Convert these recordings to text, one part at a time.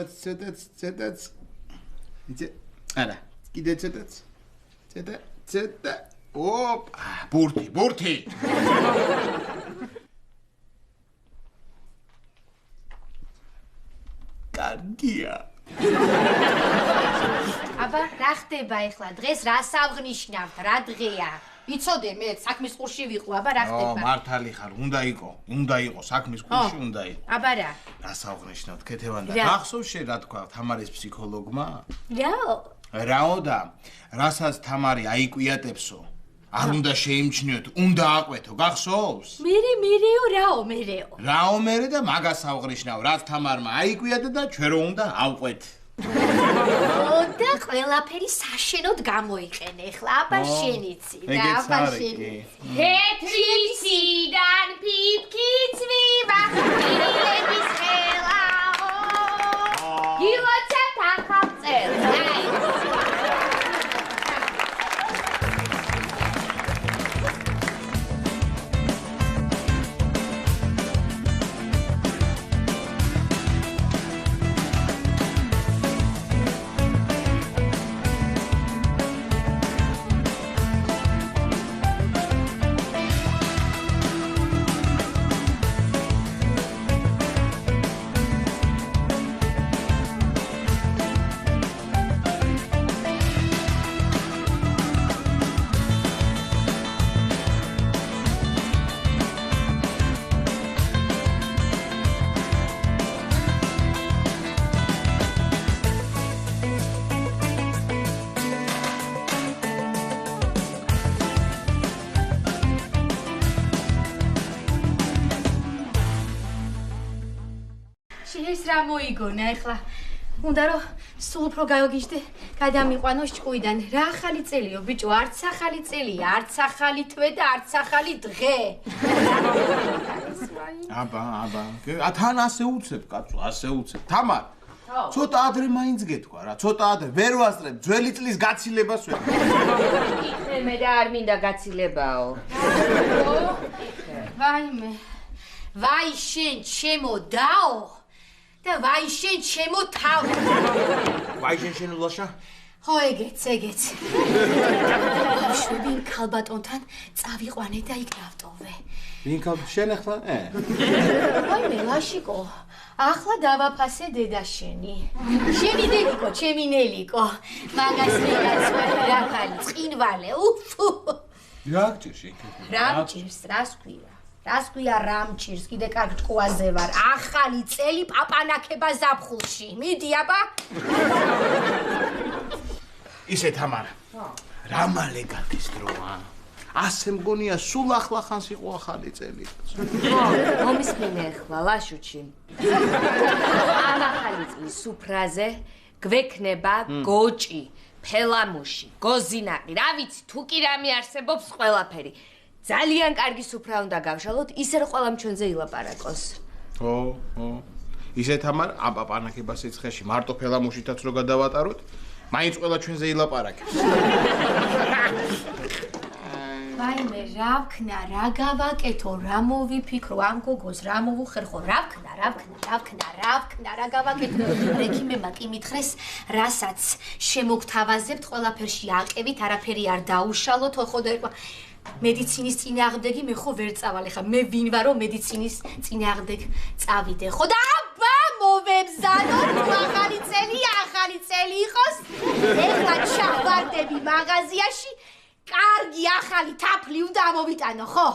ცეტაც. არა, კიდე ცეტაც. ცეტა. ბურთი. კარგია. აბა, რა ხდება ეხლა? დღეს რას აღნიშნავთ? რა დღეა? იცოდე მე საქმის ყურში ვიყო, აბა რა ხდება? მართალი ხარ, უნდა იყო, საქმის ყურში უნდა იყო. აბა რა? რას აღნიშნავთ, ქეთევანდა? გახსოვს შენ რა თქვა თამარის ფსიქოლოგმა? რაო და რასაც თამარი აიკვიატებსო, არ უნდა შეიმჩნიოთ, უნდა აყვეთო, გახსოვს? მერეო, რაო მერე და მაგას აღნიშნავ, რაც თამარმა აიკვიატა და ჩვენ რო უნდა ავყვეთ. და ყველაფერი საშენოდ გამოიყენე ხლა, აბა შენიცი და აბა შენიცი. თეთრიციდან ფიფკი წვიმა, ილების ხელაო. გილოცეთ ახალ წელს. ეს რა მოიგონა ეხლა? უნდა რომ სულ უფრო გავიგიჟდე, გადამიყვანო ჭკუიდან. რა ახალი წელიო, ბიჭო, არც ახალი წელია, არც ახალი თვე და არც ახალი დღე. აბა, თან ასე უცებ, კაცო, ასე უცებ. თამარ, ცოტა ადრე მაინც გეთქვა რა, ცოტა ადრე, ვერ ვასწრებ, ძველი წლის გაცილებას ვერ. იქნე მე და არ მინდა გაცილებაო. ვაიმე, ვაი შენ ჩემო დაო. და ვაი შენ ჩემო თავი. ვაი შენ ულაშა? ხო, ეგეც. შვები იმ ქალბატონთან წავიყვანე და იქ დავტოვე. ვინ შენ ახლა? ვაიმე, ლაშიკო, ახლა დავაფასე დედა შენი. შენი დედიკო, ჩემი ნელიკო. მაგას მეგაცვარი რა ხალი, წინვალე, უფუ. რა გჭირს შენ? რა გჭირს, რას ქვია? რას ქვია რამჭირს, კიდე კარგ ჭკუაზე ვარ. ახალი წელი პაპანაკება ზაფხულში. მიდი აბა. ისე თამარა. რა მალე გადის დროა? ასე მგონია სულ ახლა ხანს იყო ახალი წელი. მომისმინე ახლა ლაშუჩი. ამ ახალი წლის სუფრაზე გვექნება გოჭი, ფელამუში, გოზინაყი, რა ვიცი, თუ კი რამე არსებობს ყველაფერი. ძალიან კარგი სუფრა უნდა გავშალოთ, ისე რომ ყველამ ჩვენზე ილაპარაკოს. ხო. ისე თამარ, ამ პაპანაკება სიცხეში მარტო ფელამუშითაც რო გადავატაროთ, მაინც ყველა ჩვენზე ილაპარაკებს. ვაიმე, რა ვქნა, რა გავაკეთო, რა მოვიფიქრო, ამ გოგოს რა მოვუხერხო, რა ვქნა, რა გავაკეთო. რექიმებმა კი მითხრეს, რასაც შემოგთავაზებთ, ყველაფერში აყევით, არაფერი არ დაუშალოთ, ხო და მედიცინის წინააღმდეგი მე ხო ვერ წავალ, ხა მე ვინ ვარო მედიცინის წინააღმდეგ წავიდე, ხო და აბა მოვებზადოთ, ახალი წელი იყოს. ეხლა ჩავარდები მაღაზიაში, კარგი ახალი თაფლი უნდა ამოვიტანო, ხო?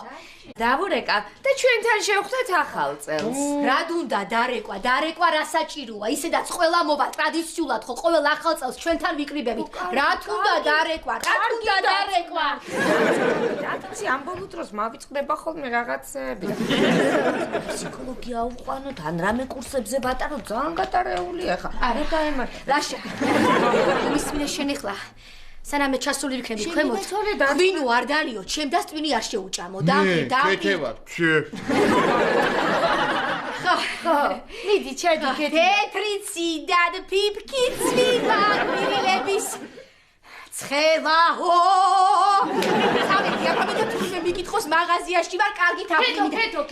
დავურეკა და ჩვენთან შევხვდეთ ახალ წელს. რად უნდა დარეკვა რა საჭიროა, ისედაც ყველა მოვა ტრადიციულად, ხო, ყოველ ახალ წელს ჩვენთან ვიკრიბებით. რად უნდა დარეკვა? რატოცი ამ ბოლო დროს მავიწყდება ხოლმე რაღაცები. ფსიქოლოგია უყვანოთ, ან რამე კურსებზე ვატაროთ, ძალიან გატარებულია ხა. არა დაემართა. ლაშა. მისმინე შენ ეხლა. სანამ ჩასული ვიქნები ქვემოთ. ღვინო არ დალიო, ჩემ და სტვინი არ შეუჭამო და ქეთევარ. ხო. მიდი, ჩერდი ქეთი. თეთრიციდან ფიფკი წვიმა, მილების ცხელაო. სამეთი აბა მე მიკითხოს მაღაზიაში ვარ, კარგი თაფლი.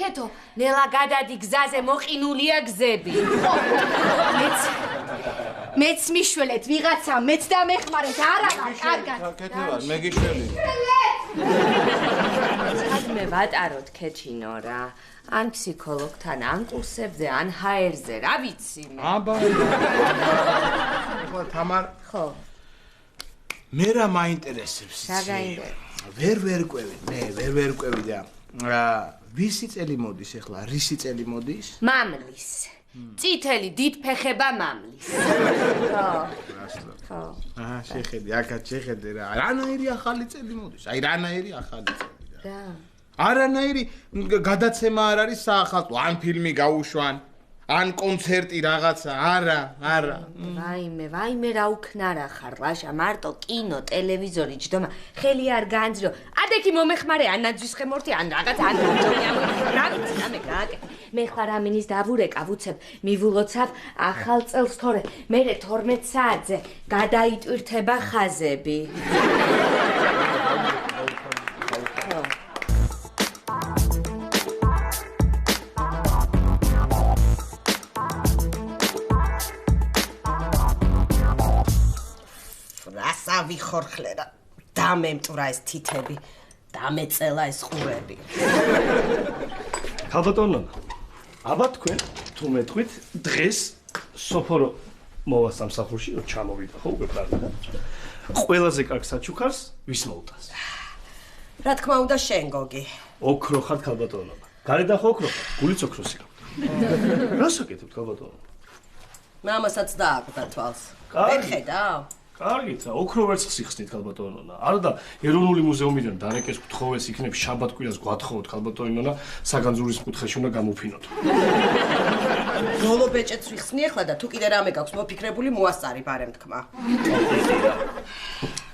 ქეთო. ნელა გადადი გზაზე მოყინულია გზები. მეც მეც მიშველეთ ვიღაცა მეც დამეხმარეთ არა კარგად კეთებად მე გიშველი სადმე ვატაროთ ქეჩინო რა ან ფსიქოლოგთან ან კურსებზე ან ჰაერზე რა ვიცი მე აბა ხო თამარ ხო მე რა მაინტერესებს ვერ ყვევი მე ვერ ყვევი და ვისი წელი მოდის ახლა რისი წელი მოდის მამლის წითელი დიდ ფეხება მამლის ხო შეხედე აქაც შეხედე რა რანაირი ახალი წელი მოდის აი რანაირი ახალი წელი რა არანაირი გადაცემა არ არის საახალწლო ან ფილმი გაუშვან ან კონცერტი რაღაცა არა ვაიმე რა უქნარა ხარ ლაშა მარტო კინო ტელევიზორი ჯდომა ხელი არ განძრო ადექი მომეხმარე ან ნაძვის ხემორთი ან რაღაც ან რა ვიცი რა მე გააკეთე მე ხარ ამინის დავურეკა ვუცებ მივულოცავ ახალ წელს თორე მე 12 საათზე გადაიტვირთება ხაზები ვიხორხლე რა დამემტვრა ეს თითები დამეწელა ეს ხურები ქალბატონო აბა თქვენ თუ მეტყვით დღეს სოფორო მოვა სამსახურში რომ ჩამოვიდა ხო უკვე პრაგმატა ყველაზე კარგ საჩუქარს ვის მოუტანს რა თქმა უნდა შენ გოგი ოქრო ხარ ქალბატონო გარედან ხო ოქრო ხარ გულიც ოქროსი გაქვთ რას აკეთებთ ქალბატონო მამასაც დააკვდა თვალს კარგი ხედავ კარგით, ოქრო ვერცხლს იხსნით ქალბატონონა. არა და ეროვნული მუზეუმიდან დარეკეს კუთხოვეს იქნებ შაბათ კვირას გვათხოვოთ ქალბატონონა, საგანძურის კუთხეში უნდა გამოფინოთ. ბოლო ბეჭედს ვიხსნი ახლა და თუ კიდე რამე გაქვს მოფიქრებული მოასწარი ბარემ თქმა.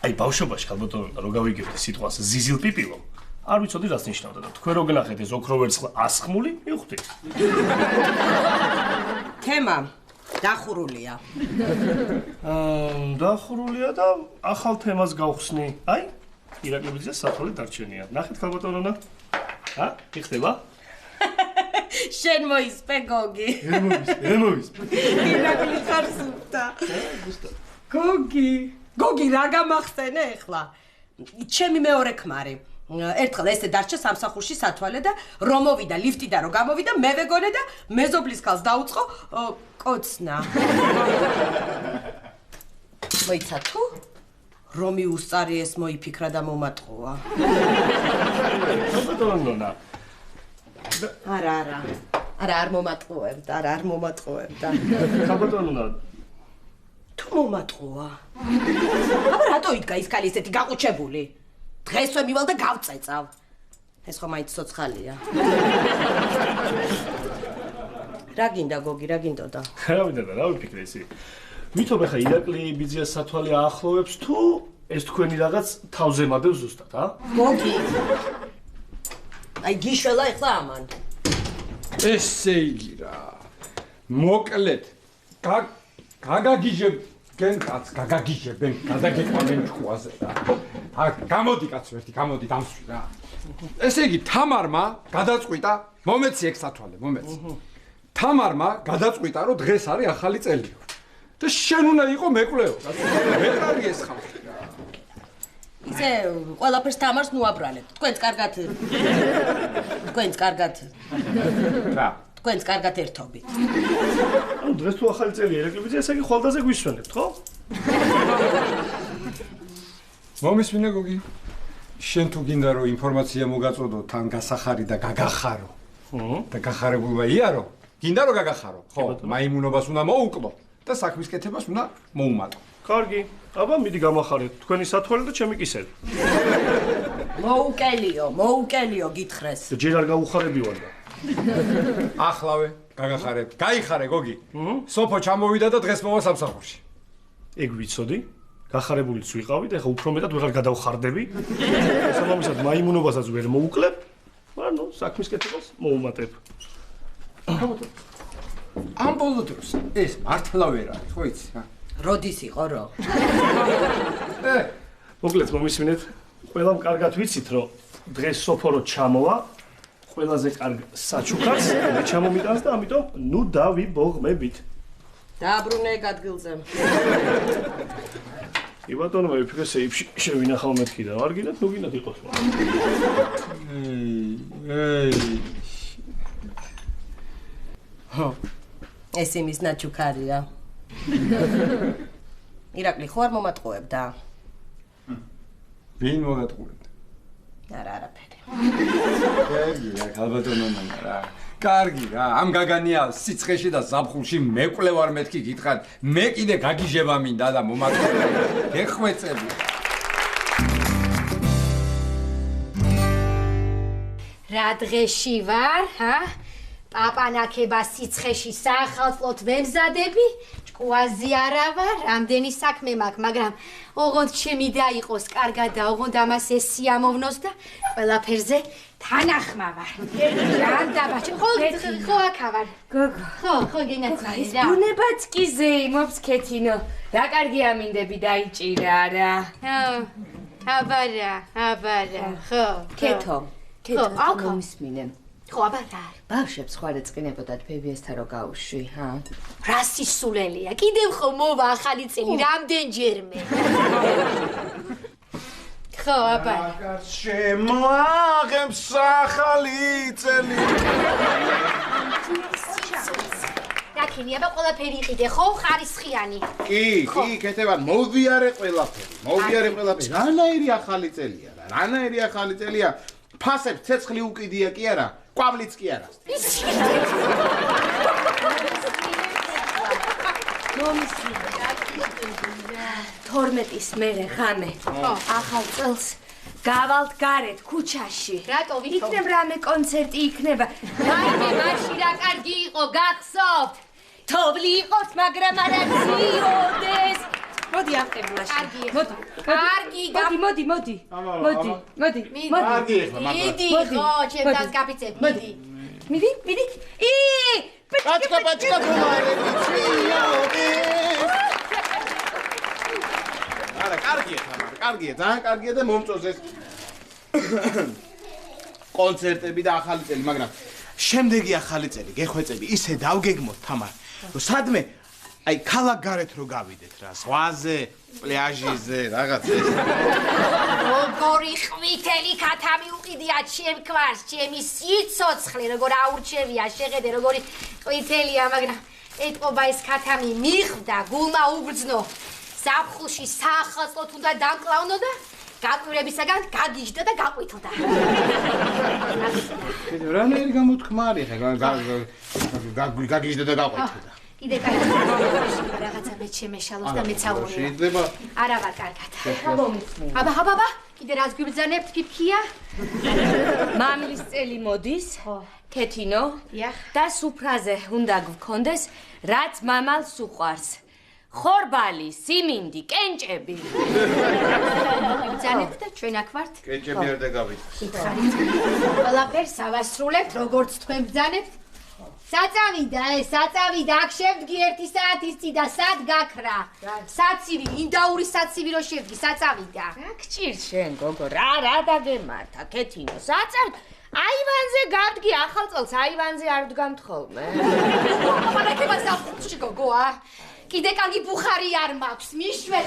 აი ბავშვობაში ქალბატონონა რო გავიგებდი სიტყვას ზიზილპიპილო, არ ვიცოდი რას ნიშნავდა და თქვენ რო გნახეთ ეს ოქრო ვერცხლ ასხმული, მივხვდით. თემა დახურულია. დახურულია და ახალ თემას გავხსნი. აი, ირაკლებიძეს საფრთხე დარჩენია. ნახეთ ქალბატონონა. იხდება? შენ მოისპე გოგი. ემოვის. ირაკლი ხარ სუფთა. გოგი რა გამახსენე ახლა? ჩემი მეორე ქმარი. ერთხელ ესე დარჩა სამსახურში სათვალე და რომ მოვიდა ლიფტიდან რომ გამოვიდა მე ვეგონე და მეზობლის ქალს დაუწყო კოცნა. მოიცა თუ რომი უსწარი ეს მოიფიქრა და მომატყუა. ქალბატონონა. არა არ მომატყუებდა, არ მომატყუებდა. ქალბატონონა. თუ მომატყუა. აბა რატო იდგა ის ქალი ესეთი გაყუჩებული? დღესვე მივალ და გავწეწავ. ეს ხო მაინც ცოცხალია. რა გინდა გოგი, რა გინდოდა? რა ვინდა რა ვიფიქრე ისი? ვითომ ახლა ირაკლებიძეს სათვალე აახლოვებს თუ ეს თქვენი რაღაც თავზე მადევ ზუსტად, გოგი. აი გიშველა ახლა ამან. ესე იგი რა. მოკლედ გაგაგიჟებენ კაც, გაგაგიჟებენ, გადაგეყვანენ ჭუაზე რა. გამოდი კაც ვერთი, გამოდი დამსვი რა. ესე იგი თამარმა გადაწყვიტა, მომეცი ეგ სათვალე, მომეცი. თამარმა გადაწყვიტა, რომ დღეს არის ახალი წელი. და შენ უნდა იყო მეკვლეო. მეტარი ეს ხალხი რა. ისე ყველაფერს თამარს ნუაბრალეთ. თქვენც კარგად. რა? თქვენც კარგად ერთობით. ანუ დღეს თუ ახალი წელია ირაკლებიძე, ესე იგი ხვალდაზე გვისვენებთ, ხო? მომისმინე გოგი. შენ თუ გინდა რომ ინფორმაცია მოგაწოდო თან გასახარი და გაგახარო. და გახარებულმა იარო. გინდა რომ გაგახარო. ხო, მაიმუნობას უნდა მოუკლო და საქმის კეთებას უნდა მოუმატო. კარგი. აბა მიდი გამახარეთ. თქვენი სათვალე და ჩემი კისერი. მოუკელიო გითხრეს. ჯერ არ გაუხარებივარ და. ახლავე გაგახარებ. გაიხარე გოგი. სოფო ჩამოვიდა და დღეს მოვა სამსახურში. ეგ ვიცოდი. გახარებულიც ვიყავი და ეხლა უფრო მეტად ვეღარ გადავხარდები. სამომისად მაიმუნობასაც ვერ მოუკლებ, მაგრამ ნუ საქმის კეთებას მოუმატებ. ამ ბოლო დროს ეს მართლა ვერ არის, ხო იცი? როდის იყო რო? მოკლედ მომისმინეთ, ყველამ კარგად ვიცით, რომ დღეს სოფორო ჩამოვა, ყველაზე კარგ საჩუქარს მე ჩამომიტანს და ამიტომ ნუ დავიბოღმებით. დაბრუნე ადგილზე. კი ბატონო, ვიფიქრე სეიფში შევინახავ მეთქი და არ გინდათ, ნუ გინდათ იყოს. ეს იმის ნაჩუქარია. ირაკლი ხო არ მომატყუებდა? ვინ მოგატყუებდა? არაფერი. კარგია, ქალბატონო მამა რა. კარგი რა, ამ გაგანია სიცხეში და ზაფხულში მეკლე ვარ მეთქი გითხარ, მე კიდე გაგიჟება მინდა და მომატყუებდა. გეხვეწები. რა დღეში ვარ, ჰა? პაპანაკება სიცხეში სახალხოდ ვემზადები? ჭკუაზე არა ვარ, რამდენი საქმე მაქვს, მაგრამ ოღონდ ჩემი დაიყოს კარგად და ოღონდ ამას ეს სიამოვნოს და ყველაფერზე თანახმა ვარ. რანდაბაჭი, ხო აქა ვარ. გოგო. ხო, გენაცვალე რა. ბუნებაც კი ზეიმობს ქეთინო. რა კარგი ამინდები დაიჭირა რა. აბარა, ხო. ქეთო. აქ მომისმინე. ხო, აბარა. ბავშვებს ხوار ეწყინებოდათ ბებიესთან რო გაუშვი, ჰა? რა სისულელია, კიდევ ხო მოვა ახალი წელი, რამდენჯერმე. ხო, აბარა. მაგარ შემოაღებს ახალი წელი. დაკინი, აბა ყველაფერი იყიდე, ხო, ხარისხიანი. კი, ქეთევან, მოვიარე ყველაფერი. რანაირი ახალი წელია რა, რანაირი ახალი წელია. ფასებს ცეცხლი უკიდია კი არა, ყვავლიც კი არა. მომისმინე. 12-ის მერე ღამე. ახალ წელს გავალთ გარეთ ქუჩაში. რატო ვითომ? იქნებ რამე კონცერტი იქნება. რაიმე მაშინ რა კარგი იყო, გახსოვთ? თოვლი იყოს, მაგრამ არა ძიოდეს. მოდი ავყებ მაშინ. კარგი. მოდი. კარგი ეხლა, მაგრამ. მიდი, ხო, ჩემთან გაფიცებ, მიდი. მიდი. პაჩკა თომარები ცვიოდეს. არა, კარგია, ძალიან კარგია და მომწონს ეს კონცერტები და ახალი წელი, მაგრამ შემდეგი ახალი წელი გეხვეწები, ისე დავგეგმოთ თამარ. სადმე აი ქალაქ გარეთ რო გავიდეთ რა, ზღვაზე, პლაჟიზე, რაღაც ეს. როგორი ყვითელი ქათამი უყიდია ჩემ ქვას, ჩემი სიცოცხლე, როგორ აურჩევია, შეხედე როგორი ყვითელია, მაგრამ ეტყობა ეს ქათამი მიხვდა, გულმა უბრძნო. ზაფხულში საახალწლოდ უნდა დამკლავნო და გაკვირებისაგან გაგიჟდა და გაყვითლდა. რანაირი გამოთქმა არის ხა, გაგიჟდა და გაყვითლდა. კიდე კარგი რაღაცა მე შემეშალოს და მეცაურია. შეიძლება? არა ვარ კარგად. აბა, კიდე რაც გვიბრძანებთ ფიფქია? მამლის წელი მოდის. ქეთინო. და სუფრაზე უნდა გქონდეს, რაც მამალს უყვარს. ხორბალი, სიმინდი, კენჭები. ბრძანებთ და ჩვენ აქ ვართ. კენჭები არ დაგავით. ხარით. ყველაფერს ავასრულებთ, როგორც თქვენ ბრძანებთ. საწავიდა, აქ შევდგი 1 საათის წინ და სად გაქრა? საცივი, ინდაური საცივი რო შევდგი, საწავიდა. რა გჭირს შენ, გოგო, რა დაგემართა, ქეთინო, საწავ აივანზე გავდგი, ახალ წელს აივანზე არ ვდგამთ ხოლმე. პაპანაკება საფუძში, გოგოა. კიდე კარგი ბუხარი არ მაქვს, მიშვეთ.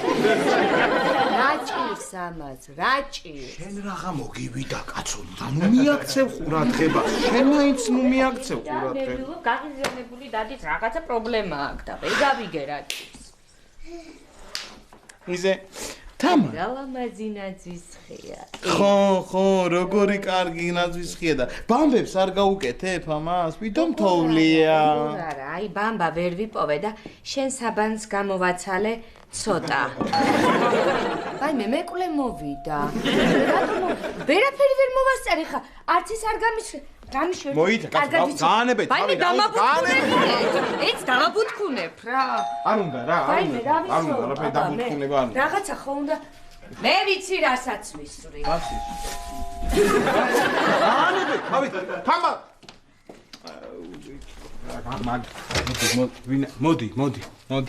რა ჭირს ამას, რა ჭირს? შენ რაღა მოგივიდა, კაცო, ნუ მიაქცევ ყურადღებას. შენ მაინც ნუ მიაქცევ ყურადღებას. გაღიზიანებული დადით რაღაცა პრობლემა აქვს და ვეგავიგე რა ჭირს. იზე თამა. გალამაზი ნაძვისხეა. ხო, როგორი კარგი ნაძვისხეა და ბამბებს არ გაუკეთებ ამას? ვითომ თოვლია? არა, აი ბამბა ვერ ვიპოვე და შენ საბანს გამოვაცალე ცოტა. აი მე მეკლე მოვიდა. რატომ? ვერაფერი ვერ მოვასწარე ხა, არც ის არ გამიშვე. მოიცა, გაანებეთ, აი ეს დავაბუთქუნებ რა. არ უნდა რა, არ უნდა რაფერი დაბუთქუნება არ უნდა. რაღაცა ხო უნდა მე ვიცი რასაც ვისვრი. გაანებეთ, ავით, თამა. მოდი.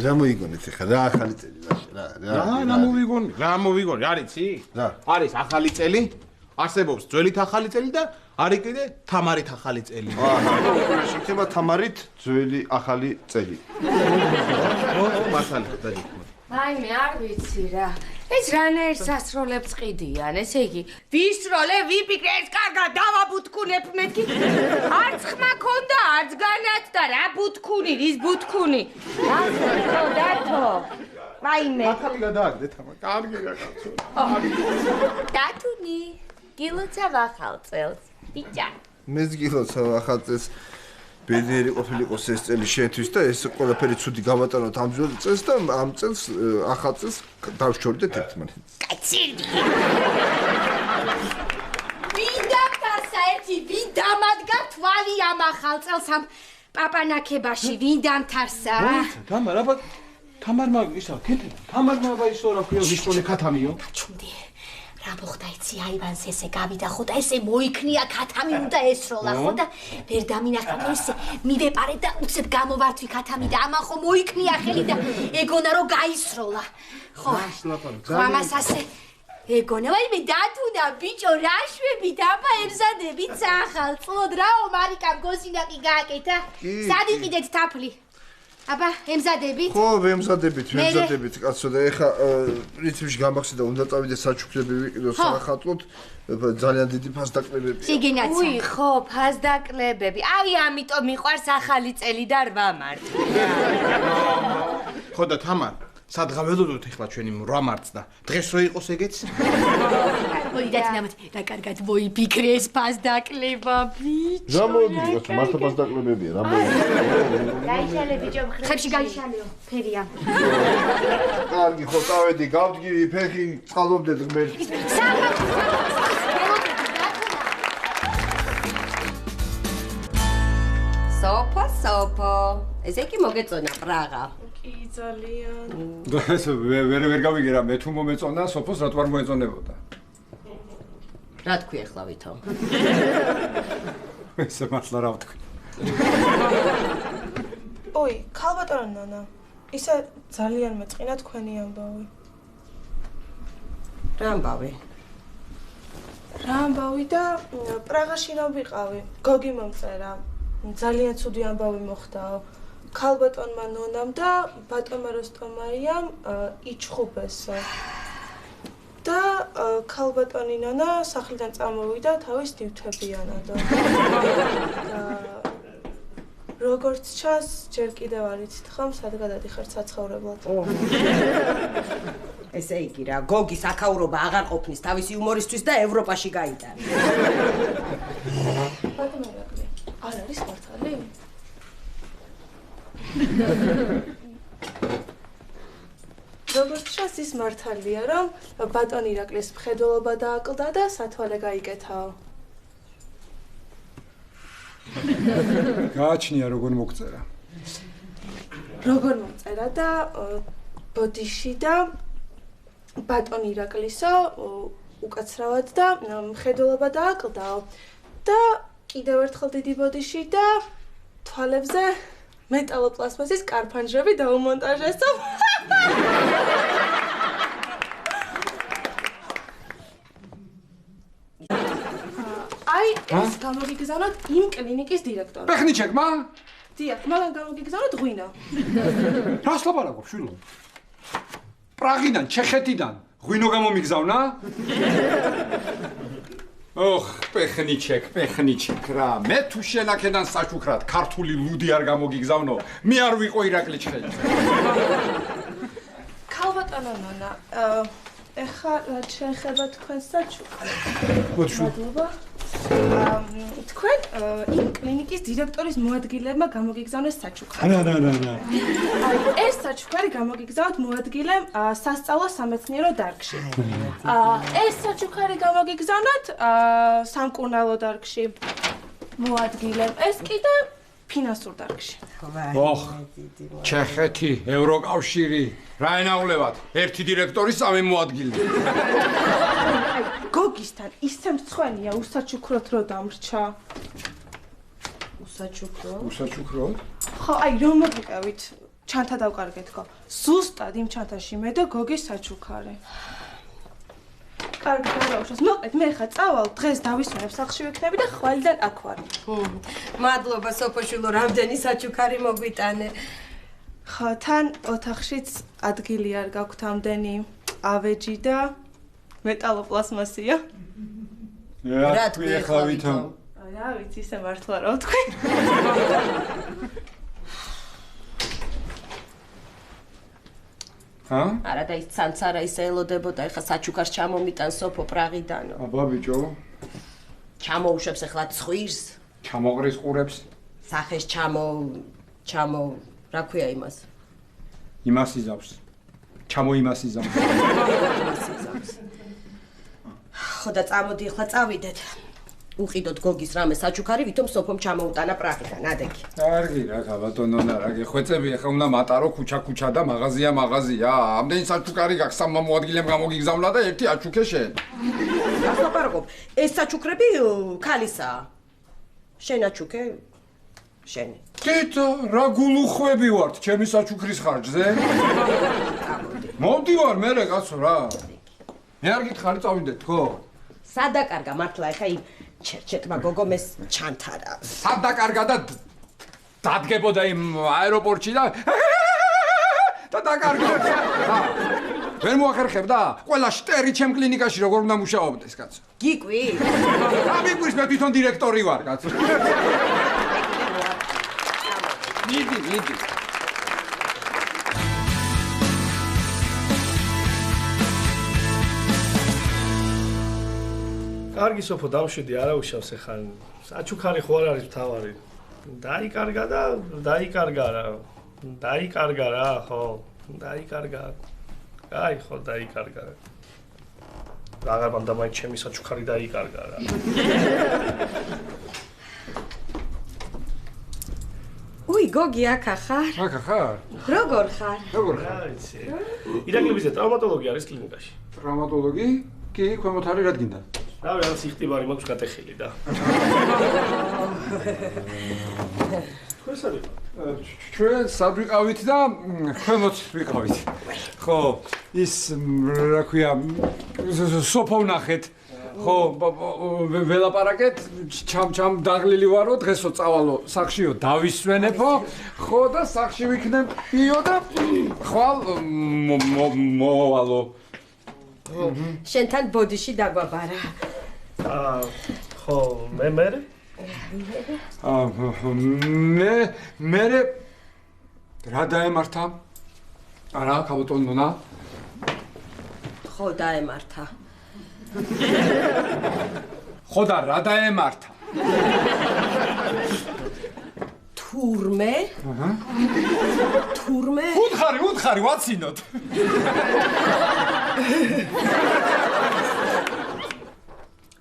რა მოიგონეთ ახლა რა ახალი წელი რა რა მოვიგონი? არის იცი? არის ახალი წელი? არსებობს ძველით ახალი წელი და არის კიდე თამარით ახალი წელი. იქნება თამარით ძველი ახალი წელი. მასალი დადი. მაიმე არ ვიცი რა. ეს რანაირ სასროლებს ყიდიან, ესე იგი, ვისროლე, ვიფიქრე, ეს კარგად დავაბუთქუნებ მეთქი. არც ხმა ქონდა, არც განათდა, რა ბუთქუნი, რის ბუთქუნი. ახლა დათო. მაიმე. ახალი გადააგდე თამა. კარგი რა კაცო. დათუნი, გილოცავ ახალ წელს. ბიჭა. მეც გილოცავ ახალ წელს. ბედნიერი ყოფილიყო ეს წელი შეთვის და ეს ყველაფერი ცუდი გავატანოთ ამ წელს და ამ წელს ახალ წელს დავშორდეთ ერთმანეთს. კაცირდი. ვინდამთარსა ერთი ვინდამადგა თვალი ამ ახალ წელს ამ პაპანაკებაში ვინდამთარსა. თამარ, აბა თამარმა ისა კეთება. თამარმა აბა ისო რა ქვია ვისროლე ქათამიო. ჩუმდი. რა მოხდა იცი აივანს ესე გავიდა ხო და ესე მოიქნია ქათამი უნდა ესროლა ხო და ვერ დამინახა ესე მივეპარე და უცებ გამოვართვი ქათამი და ამან ხო მოიქნია ხელი და ეგონა რომ გაისროლა ხო ამას ასე ეგონა ვაიმე დათუნა ბიჭო რა შვები დაბა ემზადებით ახალ წლოდ რაო მარიკამ გოსინაკი გააკეთა სად იყიდეთ თაფლი აბა ემზადებით ხო ვემზადებით კაცო და ეხა რიცხვში გამახსე და უნდა წავიდე საჩუქრები ვიყიდო საახალწლოდ ძალიან დიდი ფასდაკლებები სიგინაცი უი ხო ფასდაკლებები აი ამიტომ მიყვარს ახალი წელი და 8 მარტი ხო და თამარ სადღა ველოდოთ ეხლა ჩვენი 8 მარტს და დღეს რო იყოს ეგეც მოიდათ ნამოთ რა კარგად მოიფიქრე ეს ფასდაკლება ბიჭო რა მოდი კაცო მართლა ფასდაკლებებია რა მოდი გაიშალე ბიჭო ხებში გაიშალეო ფერია კარგი ხო წავედი გავდგირი ფეხი წყალობდე ღმერთი სოფო ესე კი მოგეწონა პრაღა კი ძალიან ეს ვერ გავიგერა მე თუ მომეწონა სოფოს რატო არ მოეწონებოდა რა თქვი ახლა ვითომ ეს მართლა რა ვთქვი ой ქალბატონო ნანა ისა ძალიან მეწყინა თქვენი ამბავი რა ამბავი რა ამბავი და პრაღაში რა ვიყავი გოგი მომწერა ძალიან ცუდი ამბავი მოხდაო ქალბატონმა ნონამ და ბატონმა როსტომაიამ იჩხუბესო და ქალბატონი ნონა სახლიდან წამოვიდა თავის ნივთებიანადო და როგორც ჩანს ჯერ კიდევ არ იცით ხომ სად გადადიხარ საცხოვრებლად ესე იგი რა გოგის აქაურობა აღარ ყოფნის თავისი იუმორისთვის და ევროპაში გაიტანა ბატონო რაკლი არ არის მართალი როგორც ჩანს ის მართალია რომ ბატონ ირაკლის მხედველობა დააკლდა და სათვალე გაიკეთაო გააჩნია როგორ მოგწერა როგორ მომწერა და ბოდიში და ბატონ ირაკლისო უკაცრავად და მხედველობა დააკლდაო და კიდევ ერთხელ დიდი ბოდიში და თვალებზე მეტალოპლასმასის კარფანჟები დაუმონტაჟესო აი ეს გამოგიგზავნოთ იმ კლინიკის დირექტორს ტექნიჩეკმა დიახ მაგან გამოგიგზავნოთ ღვინო რას ლაპარაკობ შვილო პრაღიდან ჩეხეთიდან ღვინო გამომიგზავნა ოხ ტექნიჩეკ რა მე თუ შენაკედან საჩუქრად ქართული ლუდი არ გამოგიგზავნო მე არ ვიყო ირაკლი ჩხეთი ქალბატონო ნონა ეხლა რა შეეხება თქვენ საჩუქრად მადლობა თქვენ იმ კლინიკის დირექტორის მოადგილებმა გამოგიგზავნეს საჩუქარი. რა. ეს საჩუქარი გამოგიგზავნოთ მოადგილემ სასწავლო სამეცნიერო დარგში. ეს საჩუქარი გამოგიგზავნოთ სამკურნალო დარგში. მოადგილემ ეს კიდე ფინანსურ დარგში. ოხ ჩეხეთი ევროკავშირი რა ენაულებათ ერთი დირექტორი სამი მოადგილე გოგისთან ისე მწვენია უსაჩუქროთ რო დამრჩა უსაჩუქროთ ხო აი რომ მოგიყევით ჩანთა დავკარგეთ ხო ზუსტად იმ ჩანთაში მე და გოგის საჩუქარი კარგი, დაუშვას. მოკლედ, მე ხა წავალ, დღეს დავისვენებ სახლში ვექნები და ხვალიდან აქ ვარ. მადლობა, სოფოშვილო, რამდენი საჩუქარი მოგვიტანე. ხა, თან ოთახშიც ადგილი არ გაქვთ ამდენი ავეჯი და მეტალოპლასმასია. რა თქვი ახლა ვითომ? რა ვიცი, ისე მართლა რა თქვი? არა და ის ცანცარა ისე ელოდებოდა, ეხლა საჩუქარს ჩამომიტან სოფო პრაღიდანო. აბა ბიჭო, ჩამოუშვებს ეხლა ცხვირს, ჩამოყრის ყურებს, სახეს ჩამო, რა ქვია იმას? იმას იზავს. ჩამო იმას იზავს. ხო და წამოდი ეხლა წავიდეთ. უყიდოთ გოგის რამე საჩუქარი, ვითომ სოფომ ჩამოუტანა პრაღიდან, ადეგი. კარგი რა, ბატონონა, რა გეხვეწები, ახლა უნდა მატარო ქუჩა და მაღაზია. ამდენი საჩუქარი გაქვს, სამმამო ადგილემ გამოგიგზავნა და ერთი აჩუქე შენ. ასლაპარაკობ, ეს საჩუქრები ქალისაა. შენ აჩუქე? შენი. კეთო, რა გულუხვები ვართ ჩემი საჩუქრის ხარჯზე? მოვდივარ მერე კაცო რა. მე არ გითხარი წავიდეთ, ხო? სადაკარგა მართლა ეხა იმ ჩერჩეტმა გოგომეს ჩანთარა. სადაკარგა და დადგებოდა იმ აეროპორტში და დაკარგა. ვერ მოახერხებდა? ყველა შტერი ჩემ კლინიკაში როგორ უნდა მუშაობდეს, კაცო. გიკვი? რა მიკვირს, მე თვითონ დირექტორი ვარ, კაცო. მიდი. კარგი სოფო დამშვიდი, არა უშავს ახლა. საჩუქარი ხო არ არის მთავარი. დაიკარგა და დაიკარგა რა. დაიკარგა რა, ხო. დაიკარგა. აი, ხო დაიკარგა. აღარ მანდა მაინც ჩემი საჩუქარი დაიკარგა რა. უი, გოგი აქა ხარ? აქა ხარ? როგორ ხარ? რა ვიცი. ირაკლიბიძე ტრავმატოლოგი არის კლინიკაში. ტრავმატოლოგი? კი, ქვემოთ არის, რა გინდა? რა ვიცი, რაღაც იხტიბარი მაქვს გატეხილი და. ჩვენ სად ვიყავით და ქვემოთ ვიყავით. ხო, ის რა ქვია, სოფო ვნახეთ. ხო, ველაპარაკეთ, ჩამ დაღლილი ვარო, დღესო წავალო სახლშიო დავისვენებო. ხო და სახლში ვიქნებიო და ხვალ მოვალო. შენთან ბოდიში დაგვაბარა. ხო, მე რა დაემართა? არა, კაბოტონონა. ხო, დაემართა. ხო და რა დაემართა? თურმე? თურმე? უთხარი, ვაცინოთ.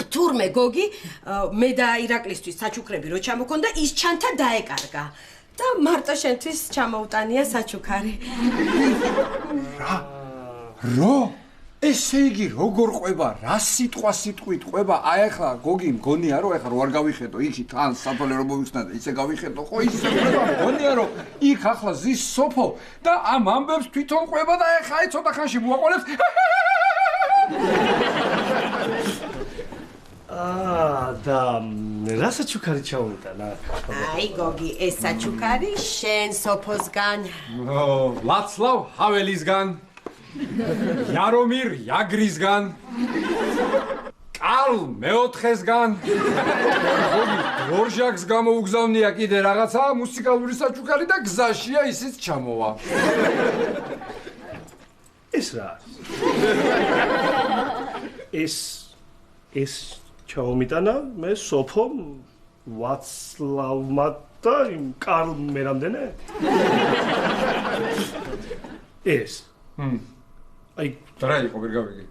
თურმე გოგი, მე და ირაკლისთვის საჩუქრები რო ჩამოქონდა, ის ჩანთა დაეკარგა. და მარტო შენთვის ჩამოუტანია საჩუქარი. რა? ესე იგი, როგორ ყვება, რა სიტყვით ყვება? აი ახლა გოგი მგონია რომ ახლა რო არ გავიხედო, იქი თან საფოლე რომ მოვიხსნა და ისე გავიხედო, ხო ისე ყვება, მგონია რომ იქ ახლა ზის სოფო და ამ ამბებს თვითონ ყვება და ახლა აი ცოტა ხანში მოაყოლებს. და რა საჩუქარი ჩაუტანა? აი გოგი, ეს საჩუქარი შენ სოფოსგან. ლაცლავ ჰაველისგან. იარომირ იაგრისგან. კარლ მეოთხესგან. გორჟაკს გამოუგზავნია კიდე რაღაცა მუსიკალური საჩუქარი და გზაშია ისიც ჩამოვა. ეს რა? ეს ჩაომიტანა მე სოფომ ვაცლავმა და იმ კარლ მერამდენე? ეს. აი, რა იყო ვერ გავიგე.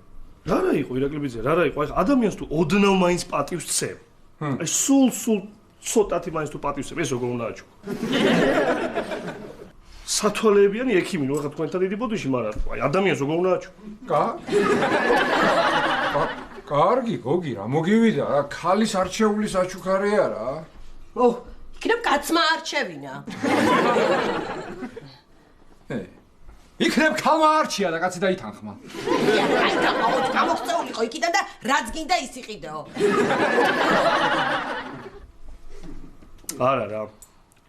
რა იყო ირაკლიბიძე, რა იყო? აი ადამიანს თუ ოდნავ მაინც პატივს წევ. აი სულ ცოტათი მაინც თუ პატივს წევ, ეს როგორ უნდა აჩუქო? სათვალეებიანი ექიმი, ნუ ახლა თქვენთან დიდი ბოდიში, მაგრამ აი ადამიანს როგორ უნდა აჩუქო? კარგი, გოგი, რა მოგივიდა? რა ქალის არჩეული საჩუქარი არა? იქნებ კაცმა არჩევინა. იქნებ ქალმა არჩია და კაცი დაითანხმა. აი გამოგწეულიყო იქიდან და რაც გინდა ის იყიდეო. არა რა.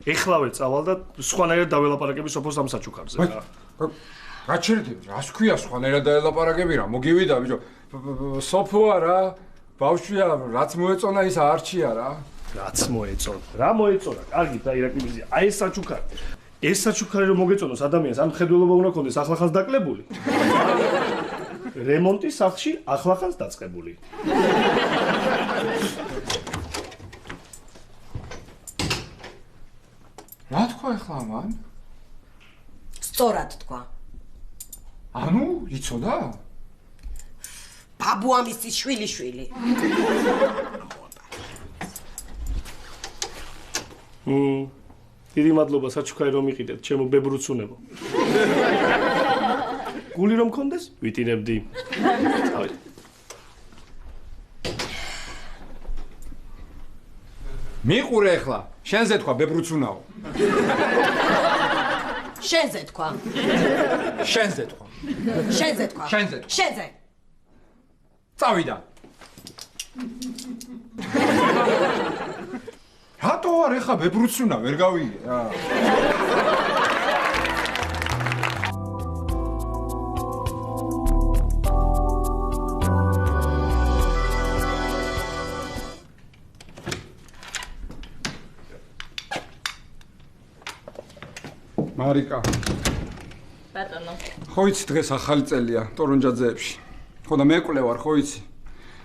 ეხლავე წავალ და სხვანაირად დაველაპარაკები სოფოს ამ საჩუქარზე რა. გაჩერდები, რას ქვია სხვანაირად დაელაპარაკები რა, მოგივიდა ბიჭო. სოფო არა, ბავშვია, რაც მოეწონა ის არჩია რა. რაც მოეწონა. რა მოეწონა? კარგი და ირაკლი მიზია. აი ეს საჩუქარი. ეს საჩუქარი რომ მოგეწონოს ადამიანს, ამ ხედველობა უნდა ქონდეს ახლახანს დაკლებული. რემონტი სახლში ახლახანს დაწყებული. რა თქვა ახლა მან? სწორად თქვა. ანუ იცოდა? ბაბუ ამისი შვილი. დიდი მადლობა საჩუქარი რომ იყიდეთ, ჩემო ბებრუცუნებო. გული რომ მქონდეს, ვიტინებდი. წავიდე. მიყურე ახლა, შენზე თქვა ბებრუცუნაო. შენზე თქვა. შენზე თქვა. შენზე თქვა. შენზე. წავიდა. რატო არ ეხა ბებრუცუნა ვერ გავიგე რა. მარიკა. ბატონო. ხო იცი დღეს ახალი წელია ტორონჯაძეებში. ხო და მეკვле ვარ ხო იცი.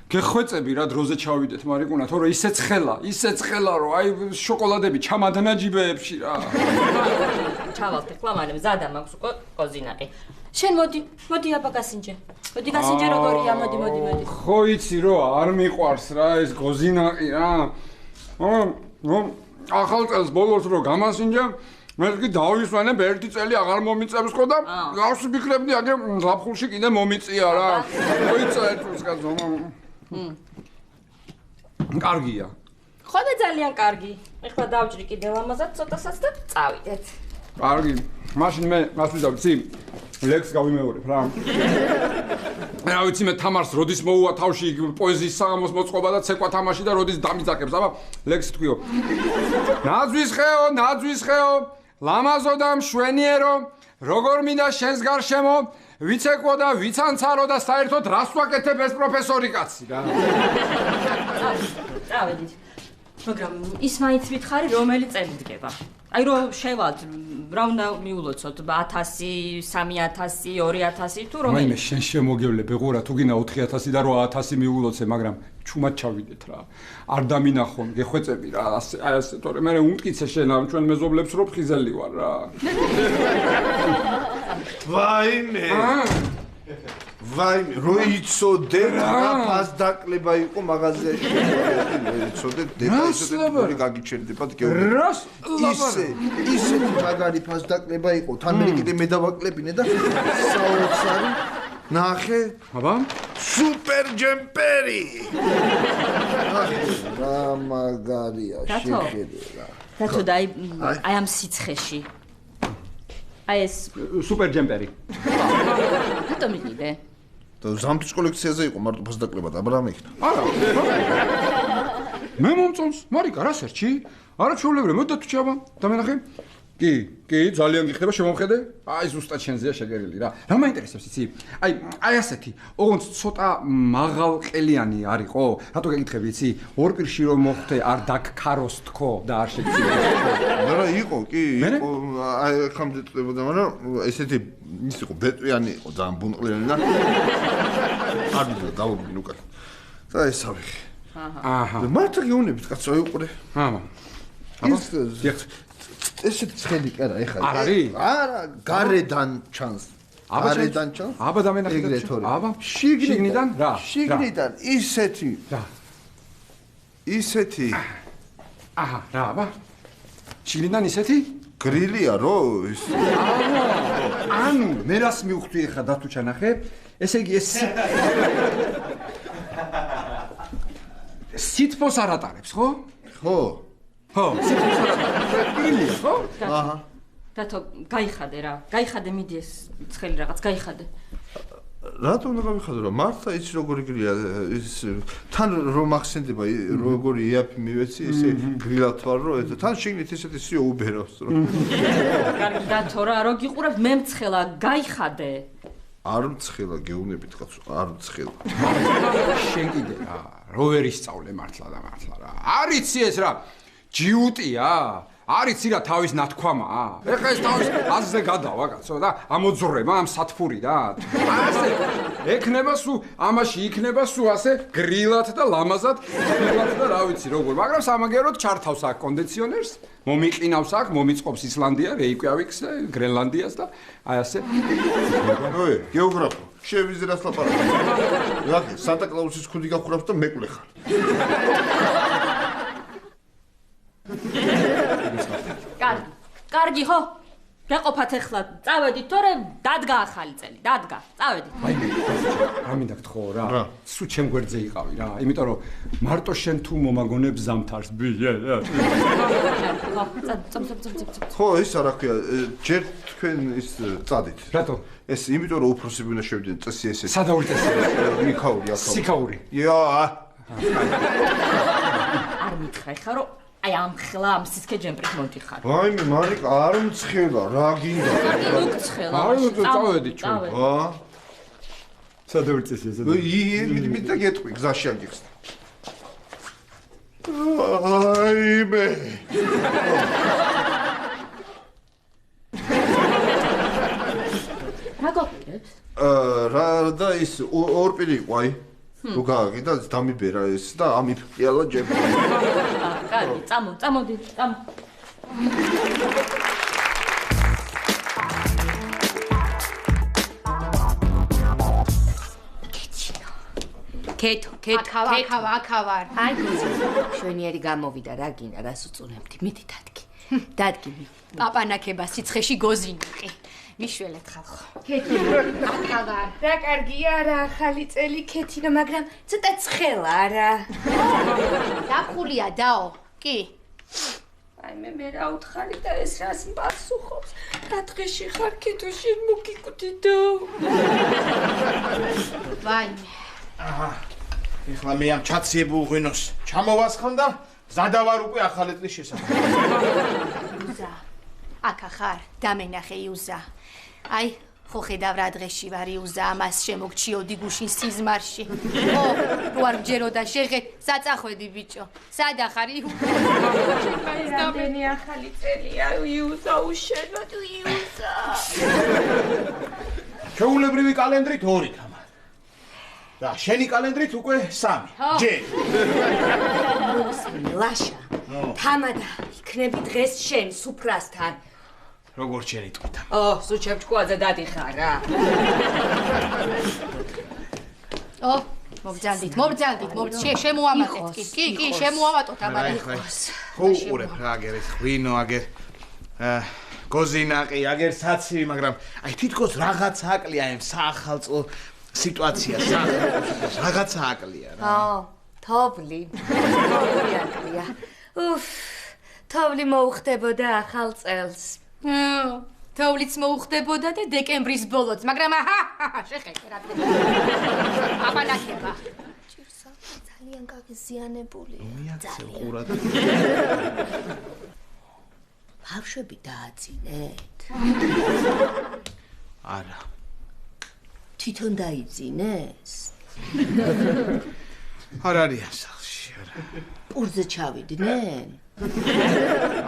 გეხვეწები რა დროზე ჩავიდეთ მარიკუნა, თორე ისე ცხელა რომ აი შოკოლადები ჩამადნა ჯიბეებში რა. ჩავალთ ახლა მალე მზადა მაქვს უკვე კოზინაყი. შენ მოდი აბა გასინჯე. მოდი გასინჯე როგორია, მოდი. ხო იცი რომ არ მიყვარს რა ეს კოზინაყი რა. ახალ წელს ბოლოს რომ გამასინჯე მე კი დავისვენებ ერთი წელი აღარ მომიწევს ხო და გავს ვიქნებდი აგე ზაფხულში კიდე მომიწია რა. ხო იცი ეს კაცო. კარგია. ხო და ძალიან კარგი. ეხლა დავჭრი კიდე ლამაზად ცოტასაც და წავიდეთ. კარგი. მაშინ მე მასვიდა ვიცი ლექს გავიმეორებ რა. რა ვიცი მე თამარს როდის მოუვა თავში პოეზიის საღამოს მოწყობა და ცეკვა თამაში და როდის დამიძაკებს აბა ლექს თქვიო. ნაძვის ხეო ლამაზო და მშვენიერო როგორ მინდა შენს გარშემო ვიცეკვო და ვიცანცარო და საერთოდ რას ვაკეთებ ეს პროფესორი კაცი რა. წავედით. მაგრამ ის მაინც ვითხარი რომელი წელი დგება. აი რომ შევალთ რა უნდა მიულოცოთ 1000, 3000, 2000 თუ რომელი. მაინც შენ შემოგევლებ ეღურა თუ გინდა 4000 და 8000 მიულოცე, მაგრამ ჩუმად ჩავიდეთ რა. არ დამინახონ, გეხვეწები რა, აი ასე თორე მე უმტკიცე შენ ამ ჩვენ მეზობლებს რო ფხიზელი ვარ რა. ვაიმე, რო იცოდე რა ფასდაკლება იყო მაღაზიაში. იცოდე დეტალები გაგიჩერდებათ გეუბნები. რას? ისე მაგარი ფასდაკლება იყო. თან მე კიდე მე დავაკლებინე და საოცარი ნახე. აბა? სუპერ ჯემპერი. რა მაგარია შეხედე რა. დათო და აი ამ სიცხეში. აი ეს სუპერ ჯემპერი. რატომ იყიდე? და ზამთრის კოლექციაზე იყო მარტო ფასდაკლება და აბა მეიქნა. არა. მე მომწონს, მარიკა, რა სერჩი? არა ჩვეულებრივ, მოდი თუ ჩაბა, დამენახე. კი, ძალიან გიხდება შემომხედე. აი ზუსტად შენზეა შეგერილი რა. რა მაინტერესებს იცი? აი ასეთი, ოღონდ ცოტა მაღალყელიანი არისო? რატო გეკითხები იცი? ორ პირში რომ მოხდე არ დაგქაროს თქო და არ შეგწია. არა იყო, კი, იყო. აი ხამდე წდებოდა, მაგრამ ესეთი ის იყო ბეტვიანი იყო, ძალიან ბუნყლიანი და არ მიდო დავუბრუნ უკან. და ეს ავიღე. აჰა. მარტო გეუნებით კაცო იყურე. ამა. ესეთი ცხელი კი არა, ეხლა. არ არის? არა, გარედან ჩანს. გარედან ჩანს? აბა დამენახე. აბა, შიგნიდან რა? შიგნიდან ისეთი. რა? ისეთი. აჰა, რა, აბა. შიგნიდან ისეთი? გრილია რო ის. ანუ მე რას მივხვდი ეხლა დათუ ჩანახე? ესე იგი ეს სითბოს არ ატარებს, ხო? ხო. სითბოს არ ატარებს. გრილია, ხო? აჰა. რატო გაიხადე რა? გაიხადე მიდი ეს ცხელი რაღაც გაიხადე. რატომ უნდა გამიხადო რა? მართლა იცი როგორი გრია ის თან რომ ახსენდება როგორი იაფი მივეცი ესე გრილად ვარ რომ თან შეგნით ესეთი სიო უბერავს რომ. კარგი დათო რა რო გიყურებ მე მცხელა გაიხადე. არ მცხელა გეუბნებით კაცო არ მცხელა. შენ კიდე რა რო ვერ ისწავლე მართლა და მართლა რა. არიცი ეს რა ჯიუტია? არიცი რა თავის ნათქვამაა? ეხლა ეს თავის აზზე გადავა კაცო და ამოძრება ამ სათფურიდან. ასე ექნება სულ ამაში იქნება სულ ასე გრილად და ლამაზად გრილად და რა ვიცი როგორ მაგრამ სამაგეროდ ჩართავს აქ კონდიციონერს მომიყინავს აქ მომიწყობს ისლანდია რეიკიავიკს და გრენლანდიას და აი ასე ой გეოგრაფო შევიზრას ლაპარაკი რა სანტა კლაუსის ხუდი გახურავს და მეკლე ხარ კარგი ხო? გაყოფათ ახლა, წავედით, თორემ დადგა ახალი წელი, დადგა, წავედით. აი, რა მინდა გთხოვ რა. სულ ჩემ გვერდზე იყავი რა. იმიტომ რომ მარტო შენ თუ მომაგონებს ზამთარს ბიჭი. ხო, ის არა ქვია, ჯერ თქვენ ის წადით. რატო? ეს იმიტომ რომ უფროსები უნდა შევიდნენ წესი ესე. სადაური წესი? მიქაური, აქაური. სიქაური. იაა. არ მითხრა ხა რომ აი ამ ხლა ამ სისქე ჯემპრით მომტიხარ. ვაიმე, მარიკა, არ მცხელა, რა გინდა? ნუ გცხელა. აი, წავედი ჩვენ. აა. სადაური წესი ეს? მე და გეტყვი, გზაში აგიხსნა. აიმე. რა გოგებს? რა და ის ორ პირი იყო აი. თუ გააგიდა დამიბერა ეს და ამიფრიალა ჯემპრი. კარგი, წამოდი, წამო. კეთო. აქავარ. აი გოზი, შვენიერი გამოვიდა რა გინდა, რას უწუნებდი? მიდი დადგი. დადგი. პაპანაკება სიცხეში გოზინიყი. მიშველეთ ხალხო. კეთო. აქავარ. რა კარგია რა ახალი წელი კეთინო, მაგრამ ცოტა ცხელა რა. დახულია დაო. კი. აი მე რა უთხარი და ეს რას პასუხობს? რა დღეში ხარ კეთო შენ მოგიკვდიდო. ვაიმე. აჰა. ეხლა მე ამ ჩაციებულ ღვინოს ჩამოვასხამ და ზადავარ უკვე ახალი წლის შესახებ. იუზა. აკა ხარ, დამენახე იუზა. აი, ხო ხედავ რა დღეში ვარ იუზა, ამას შემოგჩიოდი გუშინ სიზმარში. ხო, რო არ მჯეროდა შეღეთ, საწახვედი ბიჭო. სადა ხარ იუზა? რამდენი ახალი წელია იუზა უშენოდ იუზა. ჩვეულებრივი კალენდრით 2 თამა. და შენი კალენდრით უკვე 3. ჯერ. ლაშა. თამადა, იქნები დღეს შენ სუფრასთან. როგორ შენი ტყუთა? სულ ჩემჭკუაძე დადიხარ რა. მოგძალდით, შემოამატეთ კი, შემოამატოთ ამაზე. ხო უყურებ რა აგერ ეს ღვინო აგერ გოზინაყი აგერ საცივი, მაგრამ აი თითქოს რაღაცა აკლია ამ საახალწლო სიტუაციას, რაღაცა აკლია რა. თოვლი. აკლია. თოვლი მოუხდებოდა ახალ წელს. თოვლიც მოუხდებოდა და დეკემბრის ბოლოც, მაგრამ შეხეთე რა ხდება. აპანაკება. ჭირსა ძალიან გაღიზიანებული. ძალიან. ბავშვები დააძინეთ? არა. თვითონ დაიძინეს? არ არიან სახლში, არა. პურზე ჩავიდნენ?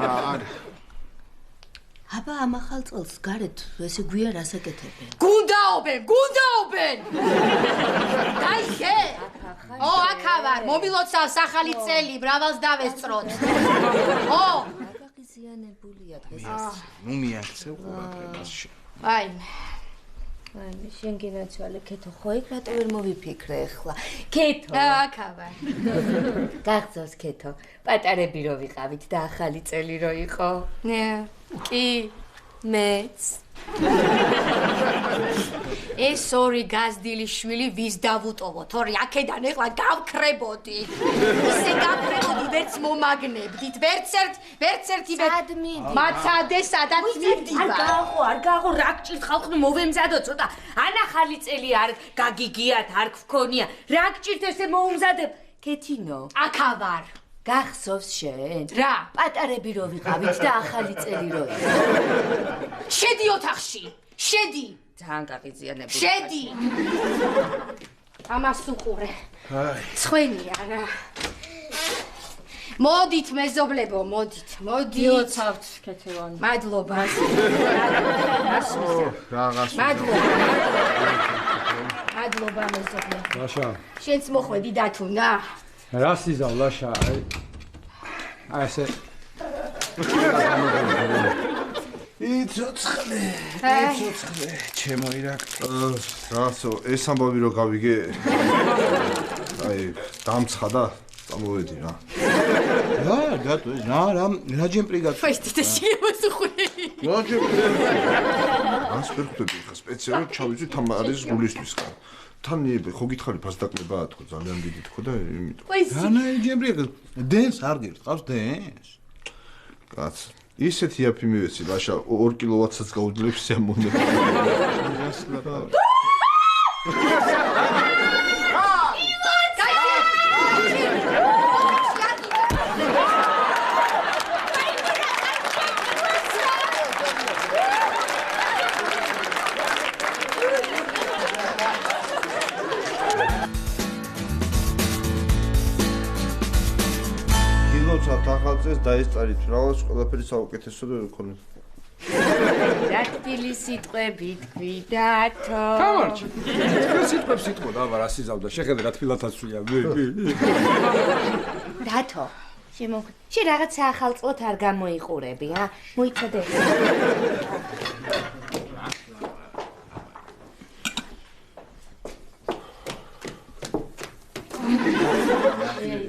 არა. აბა ამ ახალ წელს გარეთ ესე გვია რას აკეთებენ? გუნდაობენ! დაიხე! აქა ვარ, მომილოცავს ახალი წელი, ბრავალს დავესწროთ. გაღიზიანებულია დღეს. ნუ მიაქცევ ყურადღებას. ვაიმე. მე შენ გინაცვალე კეთო ხო იქ რატო ვერ მოვიფიქრე ახლა? კეთო. აქა ვარ. გახსოვს კეთო, პატარები რო ვიყავით და ახალი წელი რო იყო? კი, მეც. ეს ორი გაზდილი შვილი ვის დავუტოვოთ? ორი აქედან ეხლა გავქრებოდი. ისე გავქრებოდი, ვერც მომაგნებდით, ვერც ერთი მაცადე სადაც მივდივარ. არ გააღო, რა გჭირთ ხალხო მოვემზადო ცოტა. ანახალი წელი არ გაგიგიათ, არ გქონია. რა გჭირთ ესე მოუმზადებ? კეთინო. აქა ვარ. გახსოვს შენ? რა? პატარები რო ვიყავით და ახალი წელი რო. შედი ოთახში. შედი. ძალიან გაღიზიანებული. შედი. ამას უყურე. აი. ცხენია რა. მოდით მეზობლებო, მოდით. მიოცავთ კეთილანი. მადლობა. რაღაც. მადლობა მეზობლებო. ლაშა. შენც მოხვედი დათუნა? რა სიზავ ლაშა? აი ესე. იცოცხლე, ჩემო ირაკლი. რაღაცო, ეს ამბავი რო გავიგე. აი, დამცხა და წამოვედი რა. რა, დათო, რა ჯემპრი გაწ. ფესტი შემოსუხვრე. რა ჯემპრი? ას ფერხდები ხა სპეციალურად ჩავიძვი თამარის გულისთვის კა. თან ხო გითხარი ფასდაკლებაა თქო ძალიან დიდი თქო და იმიტომ. რა ჯემპრი დენს არ გირთავს დენს? კაც ისეთი იაფი მივეცი ლაშა 2 კილოვატსაც გაუძლებს სიამოვნებ. ახალწელს დაესწარით მრავალს ყველაფერი საუკეთესო და გქონდეთ. რატილი სიტყვები თქვი დათო. გამარჯვე. სიტყვებს სიტყვა და რა სიზავდა შეხედე რა თბილათაცვია. დათო. შენ რაღაცა ახალწლოთ არ გამოიყურები, ა? მოიცადე.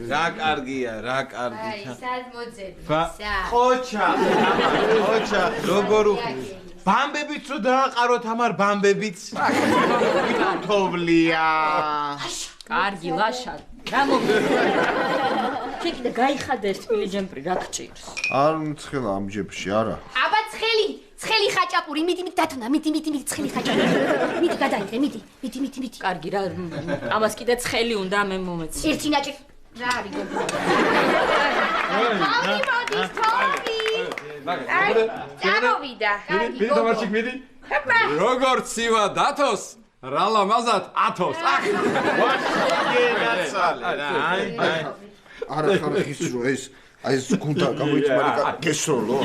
რა კარგია, რა კარგი. აი, სად მოძები? ხოჩა, როგორ ბამბებიც რო დააყაროთ ამარ ბამბებიც. თოვლია. კარგი ლაშა. რა მოგიწევ? კიდე გაიხადე ეს თბილი ჯემპრი რა გჭირს? არ მცხელა ამ ჯებში, არა. აბა ცხელი ხაჭაპური, მიდი დათუნა, მიდი ცხელი ხაჭაპური. მიდი გადაიღე, მიდი. კარგი რა, ამას კიდე ცხელი უნდა მე მომეცი. ერთი ნაჭი რა არის გოგო? თოვი. აი, გამოვიდა. მიდი დამარჩი მიდი. როგორ ცივა დათოს? რა ლამაზად ათოს. აი. არა ხარ ხისრო ეს გუნდა გამოიწმარა გესროლო.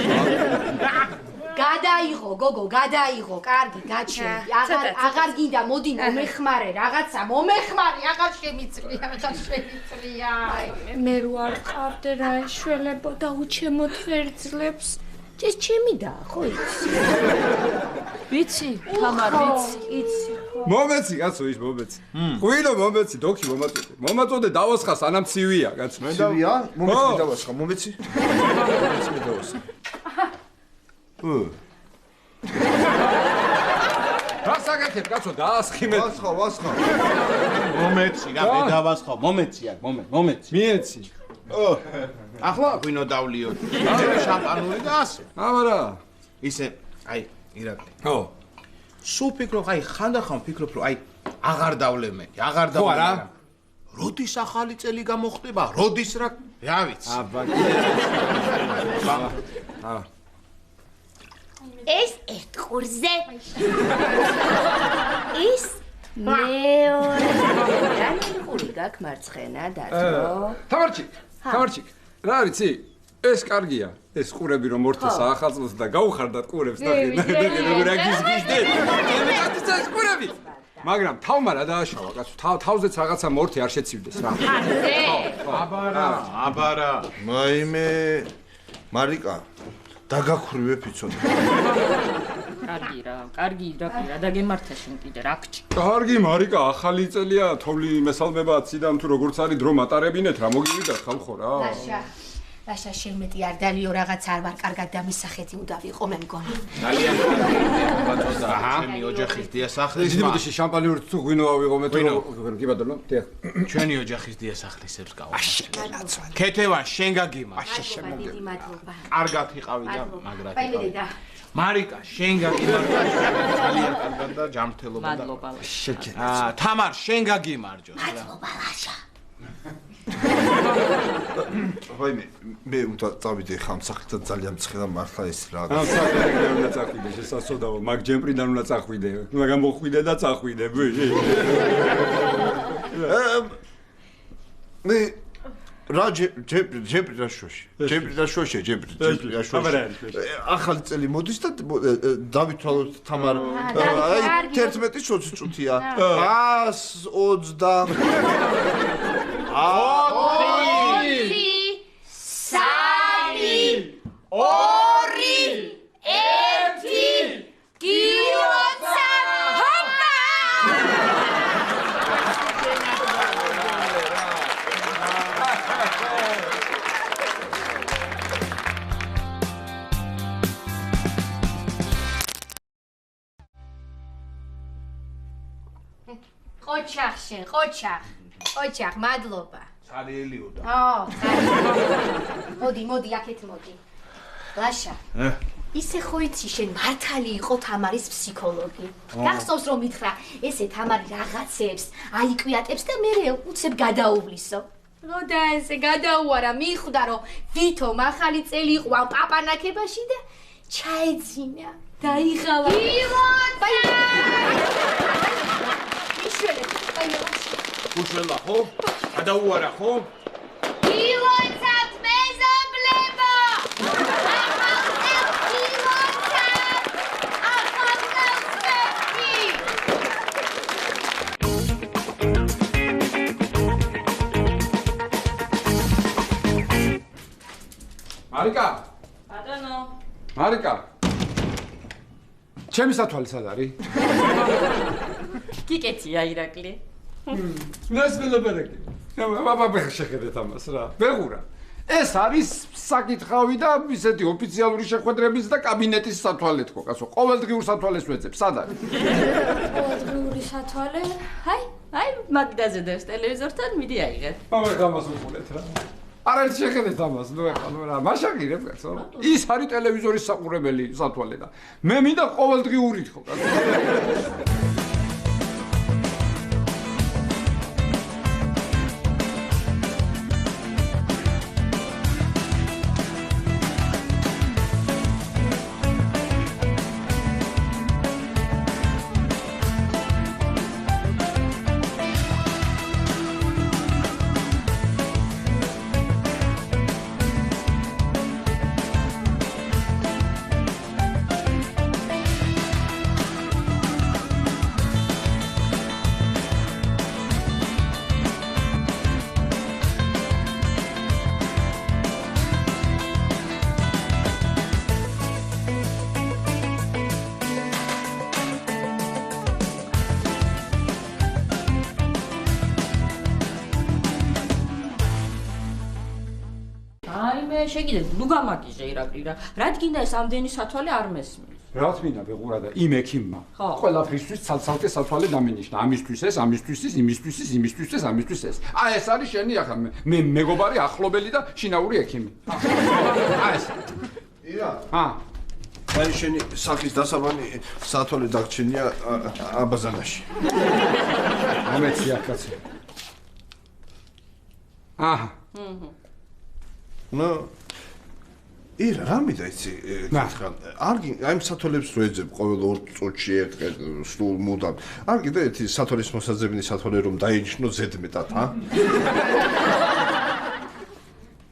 გადაიღო გოგო, გადაიღო, კარგი, გაჩერდი. აღარ გინდა მოდი მომეხმარე, რაღაცა მომეხმარე, აღარ შემიწრია. მე რო არ ყავდე რა ეშველებო და უჩემოთ ვერძლებს. ეს ჩემი და ხო იცი? ვიცი, თამარ, ვიცი. მომეცი კაცო ის მომეცი. ღვინო მომეცი, დოქი მომაწოდე. მომაწოდე დავასხა სანამ ცივია კაცო. ცივია? მომეცი დავასხა, მომეცი. მომეცი დავასხა. რა საკეთებ კაცო დაასხი მე. ვასხა. მომეცი რა მე დავასხავ, მომეცია, მომეცი. მიეცი. ახლა ღვინო დავლიოთ. შამპანური და ასე. აბარა. ისე, აი, ირაკლი. ხო. სულ ფიქრობ, აი, ხანდახან ფიქრობ, რომ აი, აღარ დავლე მე, აღარ დავლე. ხო არა? როდის ახალი წელი გამოხდება? როდის რა? რა ვიცი. აბა. ეს ერთ ყურზე. ის მეორე. რანხული გაქვს მარცხენა დათო? თამარჩიკ. რა ვიცი? ეს კარგია. ეს ყურები რომ მორთეს ახალწლს და გაუხარდათ ყურებს და როგორ აგიზგიზდე. ეს ყურები. მაგრამ თავმა რა დააშავა კაცო? თავზეც რაღაცა მორთი არ შეცივდეს რა. აბარა. მაიმე მარიკა დაგაქვრივე ფიცოდი. კარგი რა დაგემართა შენ კიდე რა გჭი. კარგი მარიკა ახალი წელია თოვლი მესალმება ციდან თუ როგორც არის დრო მატარებინეთ რა მოგივიდათ ხალხო რა. ლაშა შემეტი არ დალიო რაღაც არ ვარ კარგად დამისახეთი უნდა ვიყო მე მგონი. ძალიან კარგი ბატონო ჩემი ოჯახის დიასახლის. ძიმოდში შამპანიური თუ ღვინოა ვიღო მე თუ კი ბატონო დიახ. ჩვენი ოჯახის დიასახლისებს გავაკეთე. ქეთევან შენ გაგიმა. დიდი მადლობა. კარგად იყავი და მაგრად. აი მე დედა. მარიკა შენ გაგიმარჯო ძალიან კარგად და ჯანმრთელობა და მადლობა თამარ შენ გაგიმარჯო მადლობა ლაშა ვაიმე მე უნდა წავიდე ხამსახით და ძალიან მცხელა მართლა ეს რა სამსახური უნდა წახვიდე შესაძლოა მაგ ჯემპრიდან უნდა წახვიდე მაგრამ მოხვიდე და წახვიდე მე რა ჯემპრი რა შოში ჯემპრი ახალი წელი მოდის და დავითვალოთ თამარ აი 11 წუთია 120 ყოჩახ, მადლობა. ცარიელიო და. მოდი, აქეთ მოდი. ლაშა. ისე ხო იცი შენ მართალი იყო თამარის ფსიქოლოგი. გახსოვს რომ მითხრა, ესე თამარი რაღაცებს აიკვიატებს და მე უცებ გადაუვლისო. და ესე გადაუარა, მიხვდა რომ ვითომ ახალი წელი იყო ამ პაპანაკებაში და ჩაეძინა. დაიღალა. უშველა ხო? გადაუარა ხო? ილოცავთ მეზობლებო! მარიკა! ბატონო! მარიკა! ჩემი სათვალე სად არის? გიკეთია ირაკლი. ნას ველაპარაკი. აბა შეხედეთ ამას რა. ვეღურა. ეს არის საკითხავი და ისეთი ოფიციალური შეხვედრების და კაბინეტის სათვალე თქო, კაცო. ყოველდღიურ სათვალეს ვეძებ. სად არის? ყოველდღიური სათვალე? აი, მაგდაზე დევს ტელევიზორთან, მიდი აიღეთ. მამაკ ამას უყურეთ რა. არა შეხედეთ ამას, ნუ ეხლა რა, მაშაკირებ კაცო. ის არის ტელევიზორის საყურებელი სათვალე და მე მინდა ყოველდღიური თქო, კაცო. შეგიძლიათ ნუ გამაგიჟე ირაკლი რა. რადგან ეს ამდენი სათვალე არ მესმის. რა თქმა ვეღურა და იმ ექიმმა ყველაფრისთვის ცალ-ცალკე სათვალე დამენიშნა. ამისთვის ეს, ამისთვის ის, იმისთვის ის, იმისთვის ეს, ამისთვის ეს. ეს არის შენი ახლა მე მეგობარი ახლობელი და შინაური ექიმი. ეს. ირა. აი შენი სახის დასაბანი სათვალე დაგჩენია აბაზანაში. მომეცია კაცო. ნუ ირა რამე და იცი ხან არ აი სათვალებს რო ეძებ ყოველ 2 წუთში ერთხელ სულ მუდამ არ კიდე ერთი სათვალის მოსაძებნი სათვალე რომ დაინიშნო ზედმეტად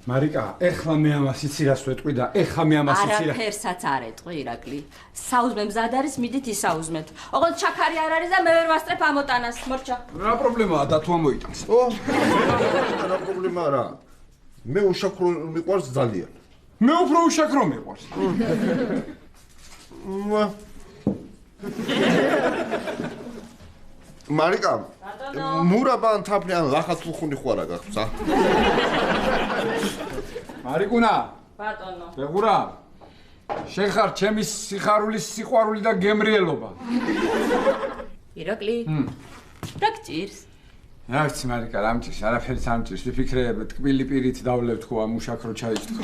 მარიკა ეხლა მე ამას იცი რას ვეტყვი და ეხლა მე ამას იცი რა არაფერსაც არ ეტყვი ირაკლი საუზმე მზად არის მიდით ისაუზმეთ ოღონდ ჩაქარი არ არის და მე ვერ ვასწრებ ამოტანას მორჩა რა პრობლემაა და თუ ამოიტანს რა პრობლემაა რა მე უშაქრო მიყვარს ძალიან. მე უფრო უშაქრო მიყვარს. მარიკა, მურაბან თაფლიან ლახათულხუნი ხوارა გაქვს, მარიკუნა. ბატონო. ბეღურა. შეხარ ჩემი სიხარულის სიყვარული და გემრიელობა. ირაკლი. რა გჭირს? რა ვიცი მარიკა, რა მჭირს, არაფერი სამჭირს, ვიფიქრე ტკბილი პირით დავლევ თქო ამ უშაქრო ჩაის თქო.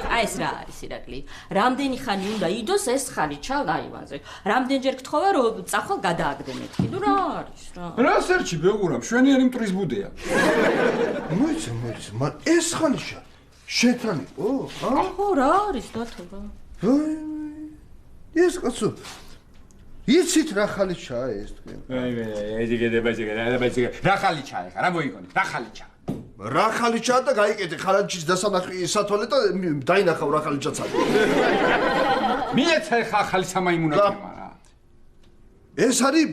აი ეს რა არის ირაკლი? რამდენი ხანი უნდა იდოს ეს ხალიჩა ლაივანზე? რამდენჯერ გთხოვა რომ წახვალ გადააგდენეთ კიდო რა არის რა? რა სერჩი ბეღურა, მშვენიერი მტრის ბუდეა. მოიცა, მაგრამ ეს ხალიჩა შენთან იყო? ხო, რა არის დათო რა? ეს კაცო იცით რა ხალიჩაა ეს თქვენ? რა ხალიჩაა ხა, რა მოიგონე? რა ხალიჩაა? რა ხალიჩაა და გაიკეთე ხალიჩის დასანახი სათვალე და დაინახავ რა ხალიჩაც არის. მიეცე ხა ხალიცა მაიმუნატი მარა. ეს არის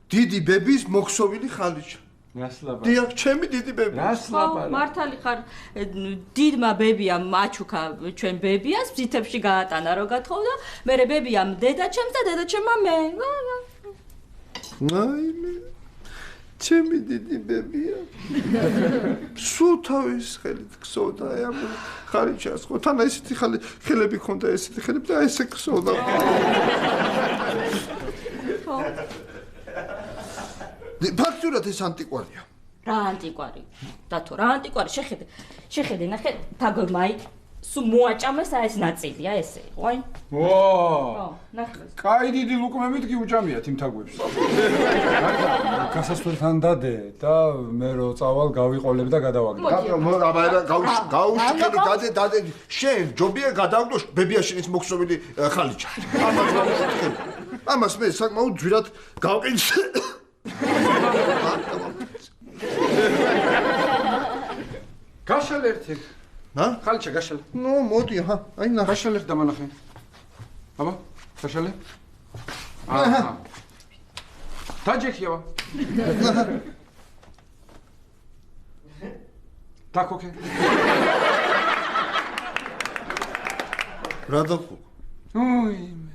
დიდი ბების მოქსოვილი ხალიჩა. რასლაბა. დიახ, ჩემი დიდი ბები. რასლაბა. მართალი ხარ, დიდმა ბებიამ მაჩუქა ჩვენ ბებიას, ბზითებში გაატანა რო გათხოვდა, მერე ბებიამ დედაჩემს და დედაჩემმა მე. აიმე. ჩემი დიდი ბებია. სულ თავის ხელით ქსოვდა ამ ხალიჩას, ხო თან ესეთი ხელები ქონდა, ესეთი ხელები და ესე ქსოვდა. ფაქტურად ეს ანტიკვარია. რა ანტიკვარი? დათო, რა ანტიკვარი? შეხედე, ნახე, თაგორმაი, სულ მოაჭამეს ეს ნაწილია, ესე იყო, აი. ვა! ნახე. კაი დიდი ლუკმებით კი უჭამიათ იმ თაგვებს. გასასვლელთან დადე და მე რო წავალ გავიყოლებ და გადავაგდე. გაუშკელი დადე შენ ჯობია გადავაგდო ბებიაშენის მოქსოვილი ხალიჩა. ამას მე საკმაოდ ძვირად გავყიდე. გაშალ ერთი. ხალიჩა გაშალ. ნუ მოდი, აი ნახე. გაშალ ერთი დამანახე. აბა, გაშალე. აჰა. დაჯექიავა. დაკოქე. რა დაკო? ოიმე.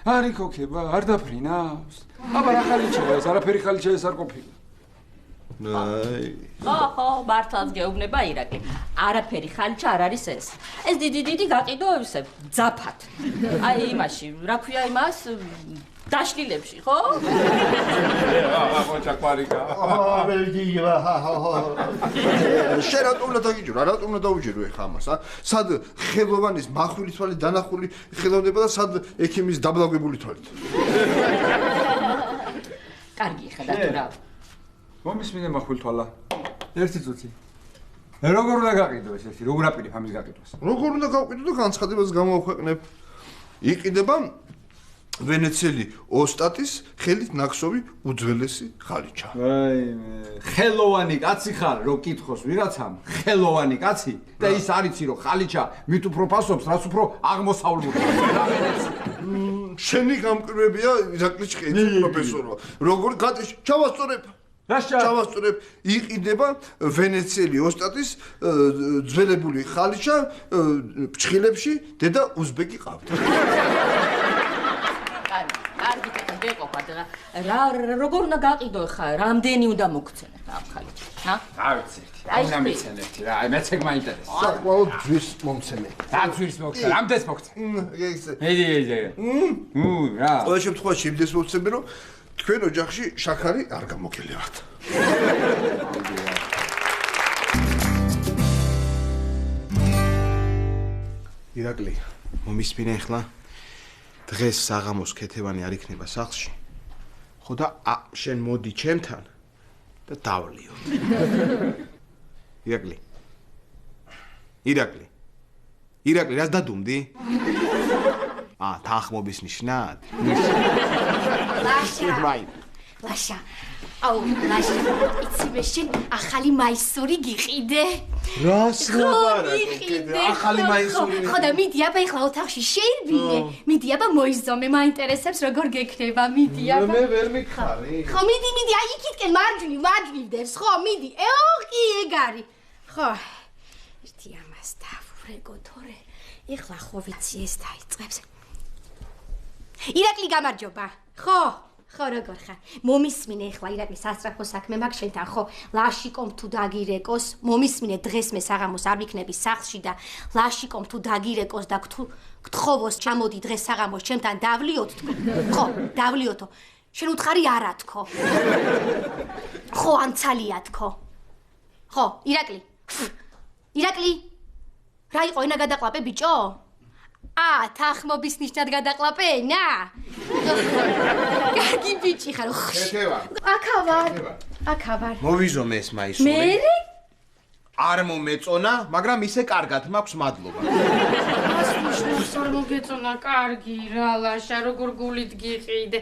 არი ქოქება, არ დაფრინავს. აბა რა ხალიჩაა ეს? არაფერი ხალიჩა ეს არ ყოფილა. აი. ხო, მართლაც გეუბნება ირაკლი. არაფერი ხალიჩა არ არის ეს. ეს დიდი გაყიდო ისე ძაფად. აი იმაში, რა ქვია იმას? დაშლილებში, ხო? ხო, ჩაკვარიკა. ვერგია. შენ რატომ უნდა დაგიჯრო? რატომ უნდა დაუჯერო ეხა ამას, სად ხელოვანის מחვილი თვალი დანახული ხელოვნება და სად ექიმის დაბლაგვებული თვალით? კარგი ხა დათო რა. მომისმინე מחვილ თვალა. ერთი წუთი. როგორ უნდა გაყიდო ეს ერთი? როგორ აპირებ ამის გაყიდვას? როგორ უნდა გავყიდო და განცხადებას გამოვაქვეყნებ. იყიდება ვენეციელი ოსტატის ხელით ნაქსოვი უძველესი ხალიჩა. აიმე, ხელოვანი კაცი ხარ, რო კითხოს ვიღაცამ, ხელოვანი კაცი და ის არიცი რომ ხალიჩა მით უფრო ფასობს, რაც უფრო აღმოსავლური. შენი გამკვირვებია ირაკლი ჭყინი პროფესორო. როგორ გატეშ ჩავასწორებ. ჩავასწორებ, იყიდება ვენეციელი ოსტატის ძველებული ხალიჩა ფჩხილებში დედა უზბეკი ყავთ. კარგი ხა გეყოფათ რა როგორ უნდა გაყიდო ხა რამდენი უნდა მოგცენოთ ამ ხალიჩას ჰა რა ვიცი უნდა მიცენებთ რა აი მეც ეგ მაინტერესებს საკმაოდ ძვის მომცენე რა ძვის მოგცენ რამდენს მოგცენ ედი რა ყველა შემთხვევაში იმდეს მოგცემ რომ თქვენ ოჯახში შაქარი არ გამოგელებათ ირაკლი მომისმინე ახლა დღეს საღამოს ქეთევანი არ იქნება სახლში. ხო და შენ მოდი ჩემთან და დავლიო. ირაკლი. ირაკლი, რას დადუმდი? თანხმობის ნიშნად. ლაშა. აუ, ლაშა. იცი მე შენ ახალი მაისური გიყიდე? რას ლაპარაკობ? ახალი მაისური. ხო და მიდი აბა ეხლა ოთახში შეირბინე. მიდი აბა მოიზომე, მაინტერესებს როგორ გექნება, მიდი აბა. მე ვერ მიქარი. ხო მიდი, აი იქითკენ მარჯვნივ დევს, ხო მიდი. კი ეგ არის. ხო. ერთი ამას დავვრეგო თორე. ეხლა ხო ვიცი ეს დაიწყებს. ირაკლი გამარჯობა. ხო, ხო როგორ ხარ? მომისმინე ახლა ირაკლის სასწრაფო საქმე მაქვს შენთან, ხო? ლაშიკომ თუ დაგირეკოს, მომისმინე დღეს მე საღამოს არ ვიქნები სახლში და ლაშიკომ თუ დაგირეკოს და გთხოვოს ჩამოდი დღეს საღამოს ჩემთან დავლიოთ თქო. ხო, დავლიოთო. შენ უთხარი არა თქო. ხო, ამცალია თქო. ხო, ირაკლი. ირაკლი. რა იყო ენა გადაყლაპე ბიჭო? თანხმობის ნიშნად გადაყლაპე ენა? კარგი ბიჭი ხარ. ქეთევა. აქ ვარ. მოვიზომე ეს მაისური. მე? არ მომეწონა, მაგრამ ისე კარგად მაქვს მადლობა. აშუშ არ მოგეწონა, კარგი რა ლაშა, როგორ გულით გიყიდე.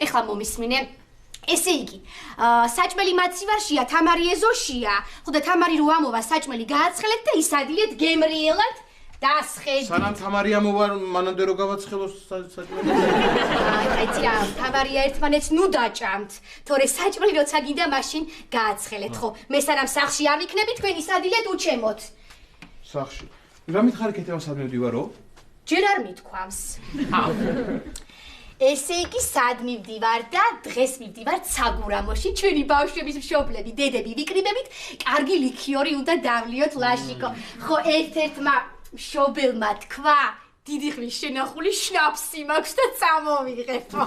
ეხლა მომისმინე. ესე იგი, საჭმელი მაცივარშია, თამარი ეზოშია. ხო და თამარი რო ამოვა, საჭმელი გააცხელეთ და ისადილეთ გემრიელად დასხედით. სანამ თამარი ამოვა, მანამდე რო გავაცხელოს საჭმელი. აი რა, თამარია ერთმანეთს ნუ დაჭამთ. თორე საჭმელი როცა გინდა, მაშინ გააცხელეთ, ხო? მე სანამ სახლში არ ვიქნები, თქვენ ისადილეთ უჩემოთ. სახლში. რა მითხარი ქეთევა სადმე ვდივარო? ჯერ არ მithქვამს. ესე იგი, სად მივდივარ და დღეს მივდივარ ცაგურამოში, ჩვენი ბავშვების მშობლები, დედები ვიკრიბებით, კარგი ლიქიორი უნდა დავლიოთ ლაშიკო. ხო, ერთ-ერთმა მშობელმა თქვა, დიდი ხნის შენახული შნაფსი მაქვს და წამოვიღებო.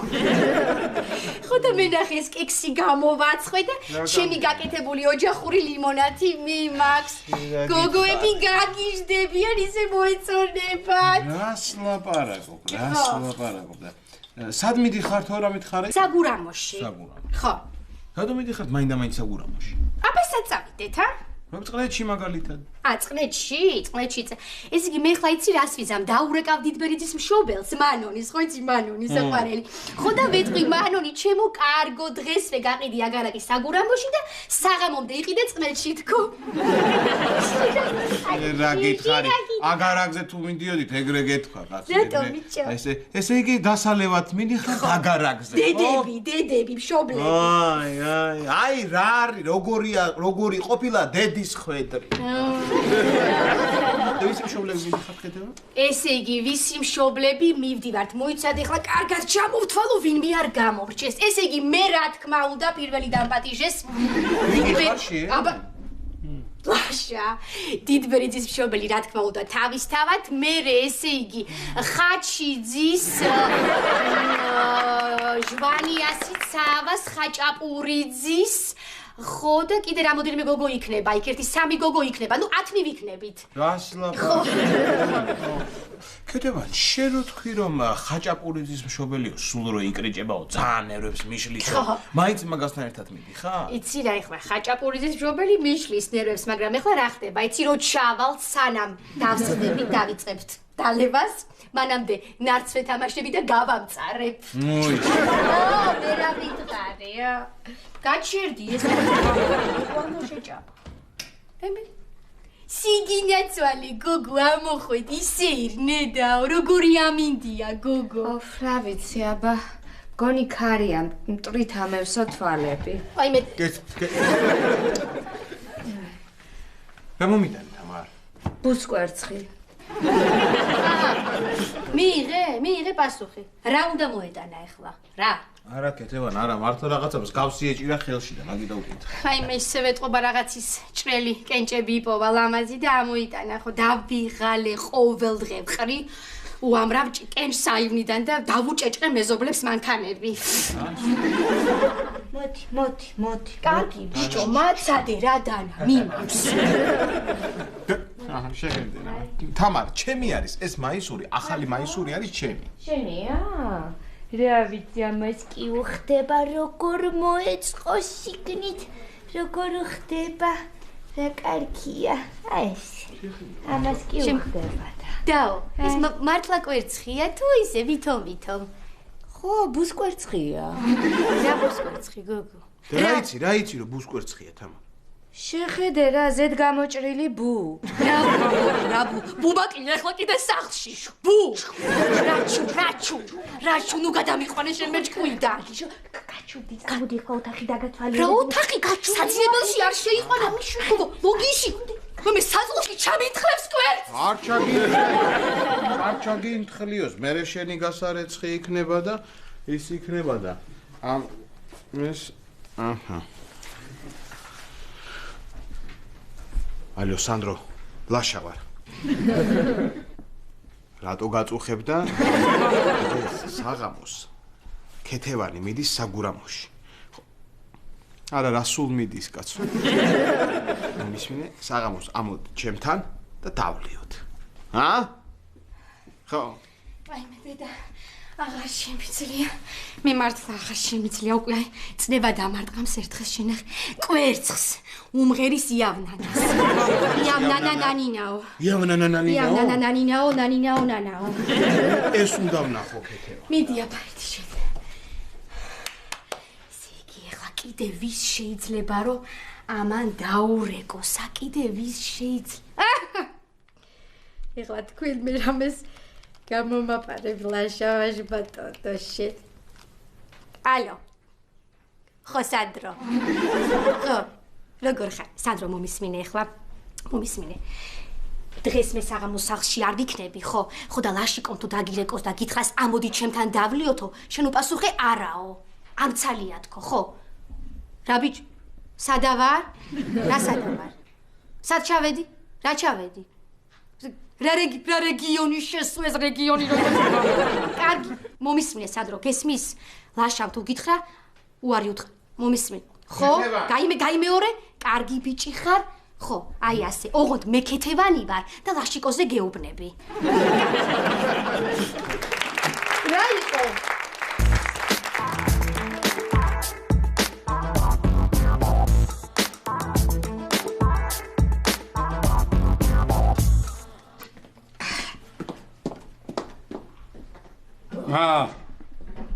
ხო და მე ნახე ეს კექსი გამოვაცხვე და ჩემი გაკეთებული ოჯახური ლიმონადი მიმაქვს. გოგოები გაგიჟდებიან, ისე მოეწონებათ. რას ლაპარაკობ? სად მიდიხარ თუ არა მითხარი? საგურამოში. ხო. რატომ მიდიხართ მაინდა-მაინც საგურამოში? აბასაც წავიდეთ, რომ წყლეთში მაგალითად. წყლეთში. ეს იგი მე ხლა იცი რას ვიზამ, დაურეკავ დიდბერიძის მშობელს, მანონის, ხო იცი მანონის საყვარელი. ხო და ვეთყვი მანონი, ჩემო კარგო დღესვე გაყიდი აგარაკის საგურამოში და საღამომდე იყიდე წყლეთში თქო. რა გითხარი? აგარაკზე თუ მიდიოდით, ეგრე გეთქვა კაცი. ესე იგი დასალევად მიდიხართ აგარაკზე, ხო? დედები, მშობლები. აი რა არის, როგორი ყოფილა დედის ხვედრი. ვისი მშობლები მიდიხართ ქეთევა? ესე იგი, ვისი მშობლები მივდივართ, მოიცადე ახლა კარგად ჩამოვთვალო, ვინმე არ გამორჩეს. ესე იგი, მე რა თქმა უნდა პირველი დამპატიჟეს. აბა ლაშა, დიდბერიძის მშობელი რა თქმა უნდა თავისთავად, მე ესე იგი, ხაჩიძის ჟვანიასიცავას ხაჭაპურიძის ხო და კიდე რამოდენიმე გოგო იქნება, იქ ერთი 3 გოგო იქნება, ნუ 10 ვიქნებით. რას ლაპარაკობ? ქეთევა, შენ რო თქვი რომ ხაჭაპურიძის მშობელიო, სულ რო ინკრიჭებაო, ძალიან ნერვებს მიშლისო. მაინც მაგასთან ერთად მიდიხარ? იცი რა ეხლა, ხაჭაპურიძის მშობელი მიშლის ნერვებს, მაგრამ ეხლა რა ხდება? იცი რო ჩავალთ სანამ დავსწრებით, დავიწყებთ დალევას, მანამდე ნარცვე თამაშები და გავამწარებ. მოი. მე რა ვიტყარია? გაჩერდი ეს ყანო შეჭაპა. ემე სიგინაცვალე გოგო ამოხვედ ისე ირნედაო, როგორი ამინდია გოგო. რა ვიცი აბა, გონი ქარია, მტრით ამევსო თვალები. აი მე რა მომიტანი თამარ? ბუსკვერცხი. მიიღე პასუხი. რა უნდა მოეტანა ახლა? რა? არა ქეთევან, არა, მართლა რაღაცას გავსი ეჭირა ხელში და მაგი დავკითხე. აი მე ისე ვეტყობა რაღაცის ჭრელი კენჭები იპოვა ლამაზი და ამოიტანა, ხო, დავიღალე ყოველდღე ვყრი უამრავ კენჭს აივნიდან და დავუჭეჭყე მეზობლებს მანქანები. მოდი. კარგი ბიჭო, მაცადე რა დანა, მიმავს. შეხედე რა. თამარ, ჩემი არის ეს მაისური, ახალი მაისური არის ჩემი. შენია? რა ვიცი, ამას კი უხდება, როგორ მოეწყო შიგნით, როგორ ხდება, რა კარგია. აი ეს. ამას კი უხდება და. დაო, ეს მართლა კვერცხია თუ ისე ვითომ? ხო, ბუსკვერცხია. რა ბუსკვერცხი გოგო? რა იცი რომ ბუსკვერცხია თამარ? შეხედე რა, ზედ გამოჭრილი ბუ. რა ბუ? ბუბაკინა ახლა კიდე სახლში. ბუ. რაჩუ, ნუ გადამიყვანე შენ მეჭკვიდა. გაჩუდი, წამოდი ხო ოთახი დაგათვალიერე. რა ოთახი გაჩუდი? საძიებელში არ შეიყვანა. გოგო, ლოგიში. მე საზღვარში ჩამითხლებს კვერცხს. არ ჩაგინთხლიოს, მე შენი გასარეცხი იქნება და ის იქნება და ეს აჰა. ალო სანდრო, ლაშა ვარ. რატო გაწუხებ და საღამოს ქეთევანი მიდის საგურამოში. არა, რასულ მიდის კაცო. მისმინე, საღამოს ამოდ ჩემთან და დავლიოთ. ხო? აი მე დედა აღარ შემიძლია. მე მართლა აღარ შემიძლია უკვე წნება დამარტყამს ერთხელ შენახ კვერცხს უმღერის იავნანას. იავნანანანინაო. ეს უნდა ვნახო ქეთევა. მიდი აბარეთი შენ. სიგი ეხლა კიდე ვის შეიძლება რომ ამან დაურეკოს, კიდე ვის შეიძლება. ეხლა თქვენ მე რამეს გამომაპარებ ლაშავაშ ბატონო შენ. ალო. ხო სანდრო. ხო. როგორ ხარ? სანდრო მომისმინე ეხლა. მომისმინე. დღეს მე საღამოს სახლში არ ვიქნები, ხო? ხო და ლაშიკომ თუ დაგირეკოს და გითხრას ამოდი ჩემთან დავლიოთო, შენ უპასუხე არაო. ამცალია თქო, ხო? რა ბიჭო? სადა ვარ? რა სადა ვარ? სად ჩავედი? რა ჩავედი? რა რეგიონი შესვეს რეგიონი რო კარგი მომისმინე სანდრო გესმის ლაშავ თუ გითხრა უარი უთხრა მომისმინე ხო გაიმეორე კარგი ბიჭი ხარ ხო აი ასე ოღონდ მე ქეთევანი ვარ და ლაშიკოზე გეუბნები რა იყო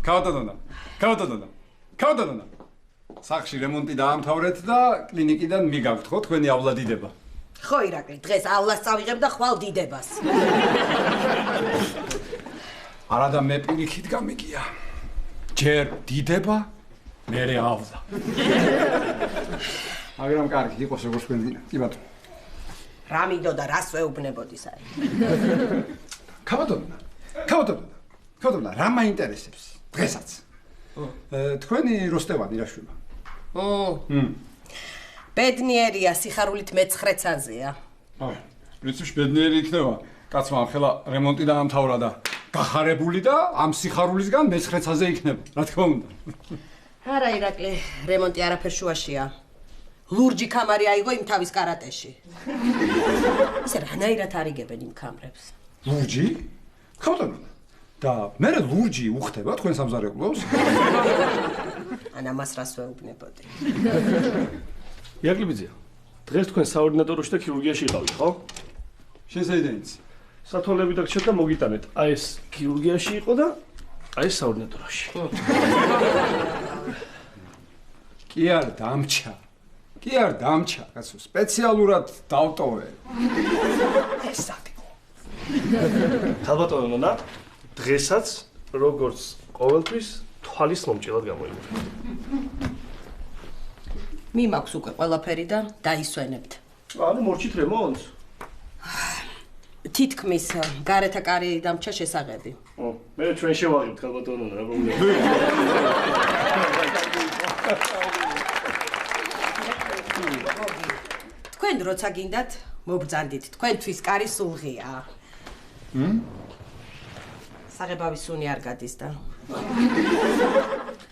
კავდადონა. სახში რემონტი დაამთავრეთ და კლინიკიდან მიგაქვთ ხო თქვენი ავლა დიდება. ხო ირაკლი, დღესავლას წავიღებ და ხვალ დიდებას. არა და მე პირიქით გამიგია. ჯერ დიდება, მერე ავლა. მაგრამ კარგი იყოს როგორც თქვენ კი ბატონო. რა მინდო და რას ვეუბნებოდი საერთოდ. კავდადონა, რა მაინტერესებს დღესაც? თქვენი როსტევანი რაშვილა. ბედნიერია, სიხარულით მე-9-აზეა. აი, პრინციპში ბედნიერი იქნება. კაცმა ახლა რემონტი დაამთავრა და გახარებული და ამ სიხარულისგან მე-9-აზე იქნება. რა თქმა უნდა. არა ირაკლი, რემონტი არაფერ შუაშია. ლურჯი კამარი აიღო იმ თავის კარატეში. ისე რანაირად არიგებენ იმ კამრებს? ლურჯი? კავდადონა. და მე ლურჯი უხდება თქვენ სამზარეულოს? ანა მას რას ვეუბნებოდი? იაკლებიძე, დღეს თქვენ საორდინატოროში და ქირურგიაში იყავით, ხო? შენ საიდან იცი? სათვალები დაგჭირთ და მოგიტანეთ. აი ეს ქირურგიაში იყო და აი ეს საორდინატოროში. კი არ დამჩა, კაცო, სპეციალურად დავტოვე. ეს საკითხი. თალბატონო, დღესაც როგორც ყოველთვის თვალის მომჭილად გამოიგეთ. მიმაქვს უკვე ყველაფერი და დაისვენებთ. ანუ მორჩით რემონტს? თითქმის გარეთა კარი დამჭა შესაღები. მე ჩვენ შევაღებთ თალბატონო, რა პრობლემა? თქვენ როცა გინდათ მობრძანდით, თქვენთვის კარი სულღია. საღებავის სუნი არ გადის და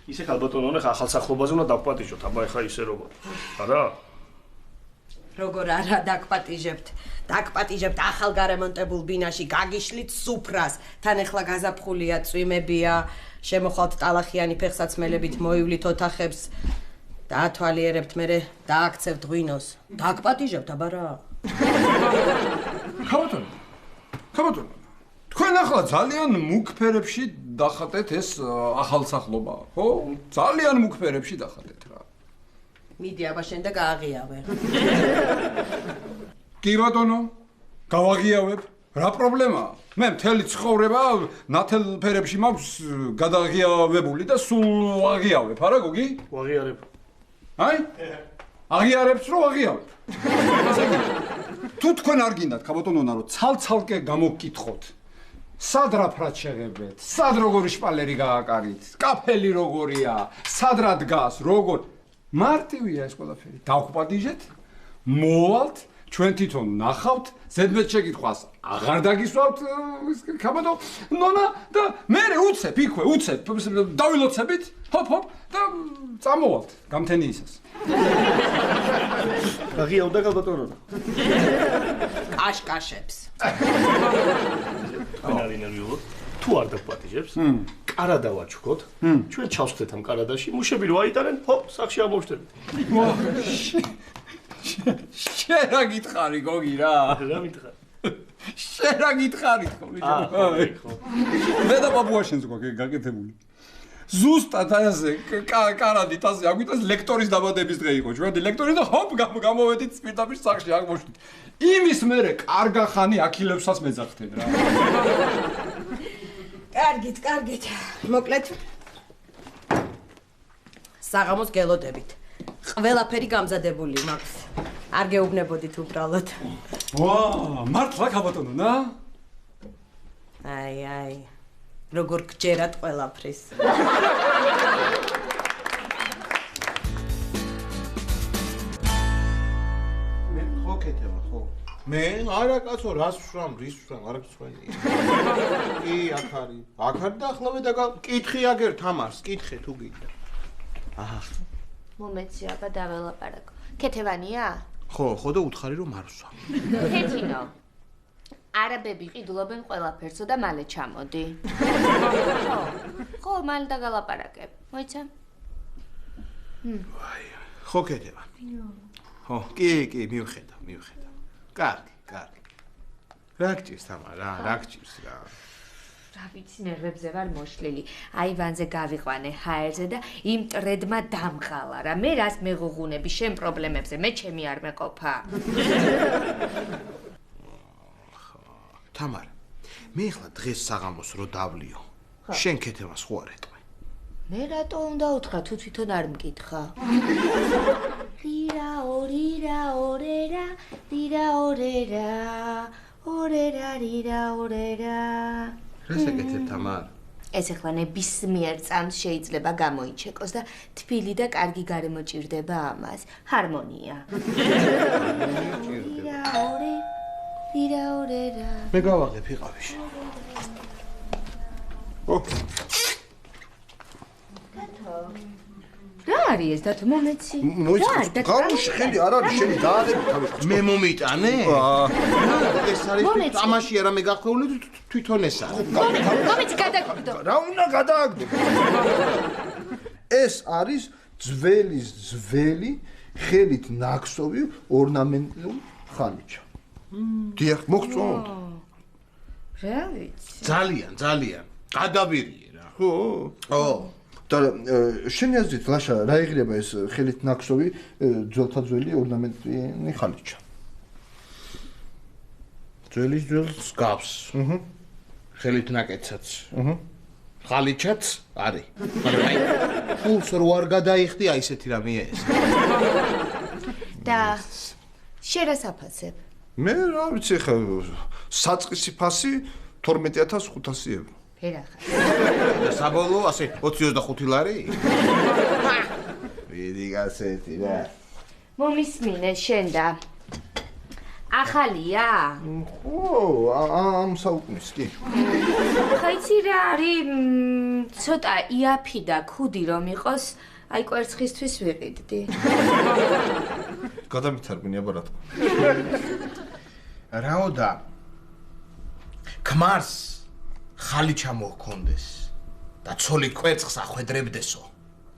ისე ხალბატონო, ხა ახალსახლობაზე უნდა დაგპატიჟოთ, აბა ეხა ისე როგორ. არა? როგორ არა დაგპატიჟებთ ახალ გარემონტებულ ბინაში, გაგიშლით სუფრას, თან ეხლა გაზაფხულია, წვიმებია, შემოხვალთ ტალახიანი ფეხსაცმელებით, მოივლით ოთახებს, დაათვალიერებთ, მერე დააქცევთ ღვინოს. დაგპატიჟებთ, აბა რა? კავდადონა. თქვენ ახლა ძალიან მუქ ფერებში დახატეთ ეს ახალსახლობა, ხო? ძალიან მუქ ფერებში დახატეთ რა. მიდი აბა შენ და გააღიავე. კი ბატონო, გავაღიავებ. რა პრობლემაა? მე მთელი ცხოვრება ნათელ ფერებში მაქვს გადაღიავებული და სულ აღიავებ, არა გოგი? ვაღიარებ. აი? აღიარებს რომ აღიავებ. ასე იგი. თუ თქვენ არ გინდათ, კაბატონონა, რომ ცალ-ცალკე გამოგკითხოთ სად რა ფრად შეღებეთ? სად როგორი შპალერი გააკარით? კაფელი როგორია? სად რა დგას? როგორ? მარტივია ეს ყველაფერი. დავხპატიჟეთ, მოვალთ, ჩვენ თვითონ ნახავთ, ზედმეტ შეკითხვას აღარ დაგისვავთ, კაბადო, ნონა და მე უცებ იქვე, უცებ, დავილოცებით, ჰოპ და წამოვალთ გამთენიისას. აღია უნდა გალბატონო. კაშკაშებს. ნარინარიულო თუ არ დაგპატიჟებს კარა დავაჩუქოთ ჩვენ ჩავსხდეთ ამ კარადაში მუშები რო აიტანენ ჰოპ სახში ამოვშთებით შენ რა გითხარი გოგი რა მითხარ შენ რა გითხარი ხო მე და პაპუაშენს გვაქვს გაკეთებული ზუსტად ასე კარადით ასე აგვიტეს ლექტორის დაბადების დღე იყო ჩვენ ლექტორი და ჰოპ გამოვედით სპირტაბის სახში აღმოჩნდით იმის მერე კარგა ხანი აქილებსაც მეძახდნენ რა კარგით მოკლედ საღამოს გელოდებით ყველაფერი გამზადებული მაქვს არ გეუბნებოდით უბრალოდ ვა მართლა კაბატონონა აი როგორ გჯერათ ყველაფრის მე ხო კეთება ხო მე არა კაცო რას ვშრამ რის ვშრამ არა გწვენი კი აქ არის და ახლა კითხი აგერ თამარს კითხე თუ გინდა აჰა მომეცი აბა დაველაპარაკო კეთევანია ხო და უთხარი რომ არ ვსვამ კეთინო არაბები ყიდულობენ ყველაფერსო და მალე ჩამოდი ხო მალე დაგალაპარაკებ მოიცა ხო კეთება ხო კი მივხედა კარგი რა გჭირს თამარ რა გჭირს რა რა ვიცი ნერვებზე ვარ მოშლილი აივანზე გავიყვანე ჰაერზე და იმ ტრედმა დამღალა რა მე რას მეღუღუნები შენ პრობლემებზე მე ჩემი არ მეყოფა თამარ მე ახლა დღეს საღამოს რო დავლიო შენ კეთებას ხო არ ეტყვი მე რატო უნდა უთხრა თუ თვითონ არ მკითხა რირა ორირა ორერა რირა ორერა ორერა რირა ორერა რას ეკეთებ თამარ ეს ახლა ნებისმიერ წამს შეიძლება გამოიჩეკოს და თბილი და კარგი გარემო ჭირდება ამას ჰარმონია რირა ორერა მე გავაღებ იყავში რა არის ეს დათო მომეცი გავუში ხელი არ არის შენი დაადები თავი მე მომიტანე ეს არის თამაში არა მე გახვეულე თვითონ ეს არის მომეცი გადაგდო რა უნდა გადააგდო ეს არის ძველი ხელით ნაქსოვი ორნამენტული ხალიჩა დიახ მოგწონთ რა ვიცი ძალიან გადავირიე რა ხო და შენი აზრით ლაშა რა იღრება ეს ხელით ნაქსოვი ძველთა ძველი ორნამენტიანი ხალიჩა ძველს გავს ხელით ნაკეცაც ხალიჩაც არის მაგრამ აი ფულს რო არ გადაიხდი აი ესეთი რამეა ეს და შენ რას აფასებ მე რა ვიცი ხა საწყისი ფასი 12500 ევრო და საბოლოო ასე 20-25 ლარი ვიდი გასეთი რა მომისმინე შენ და ახალია ხო ამ საუკუნის კი ხაიცი რა არის ცოტა იაფი და ქუდი რომ იყოს აი კვერცხისთვის ვიყიდდი გადამითარგმნი აბა რა თქმა რაოდა ქმარს ხალიჩა მოჰქონდეს და ცოლი კვერცხს ახვედრებდესო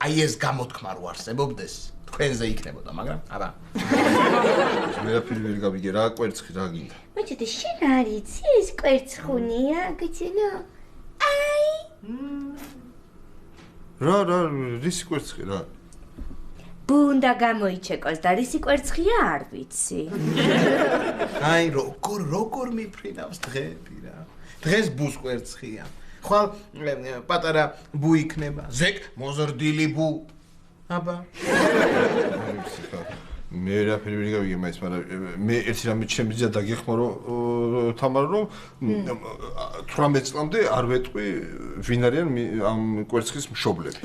აი ეს გამოთქმა რო არსებობდეს თქვენზე იქნებოდა მაგრამ აბა მე პირველი გავიგე რა კვერცხი რა გინდა მოჭედი შენ არის ეს კვერცხუნია გიცინო აი რა რისი კვერცხი რა ბუნდა გამოიჩეკოს და რისი კვერცხია არ ვიცი აი როგორ მიფრინავს დღეები რა დღეს ბუს კვერცხია ხვალ პატარა ბუ იქნება ზეკ მოზრდილი ბუ აბა მე რაფერი ვერ გავიგე მაინც, მაგრამ მე ერთი რამე შემიძლია დაგეხმარო თამარ რომ 18 წლამდე არ ვეტყვი ვინ არიან ამ კვერცხის მშობლები.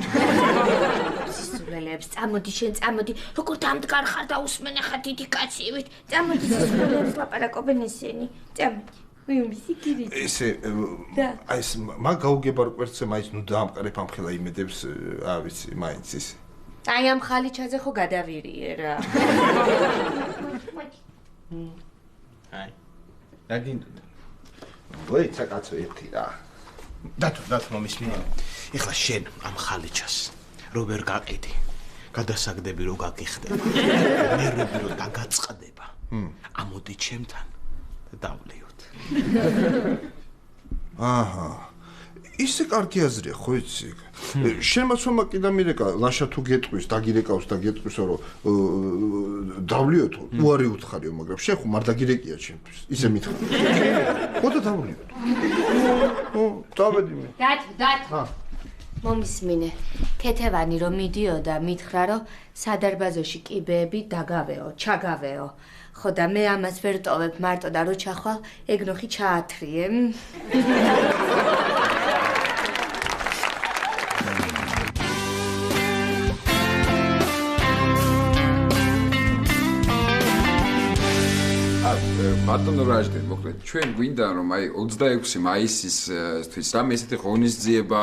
სისულელებს, წამოდი შენ, წამოდი. როგორ დამდგარ ხარ და უსმენ ახლა დიდი კაცივით. წამოდი სისულელებს ლაპარაკობენ ესენი. წამოდი. ესე აი ეს მაგ გაუგებარ კვერცხზე მაინც ნუ დაამყარებ ამ ხელა იმედებს ვიცი მაინც ის აი ამ ხალიჩაზე ხო გადავირიე რა აი დაგინდოდა ვეცა კაცო ერთი რა დათო მომისმინე ეხლა შენ ამ ხალიჩას რო ვერ გაყიდი გადასაგდები რო გაგიხდება ნერვები რო დაგაწყდება ამოდი ჩემთან და დავლეოთ აჰა ისე კარგი აზრია ხო იცი შემაცომა კიდე მირეკა ლაშა თუ გეტყვის დაგირეკავს და გეტყვისო რომ დავლიოთო უარი უთხარიო მაგრამ შენ ხომ არ დაგირეკია ჩემთვის ისე მითხრა ხო და დავლიოთ ო დავედი მე დათო მომისმინე ქეთევანი რომ მიდიოდა მითხრა რომ სადარბაზოში კიბეები დაგავეო ჩაგავეო ხო და მე ამას ვერ ტოვებ მარტო და რო ჩახვალ ეგნოხი ჩაათრიე ბატონო რაჟდე, მოკლედ, ჩვენ გვინდა რომ აი 26 მაისისთვის რამე ესეთი ღონისძიება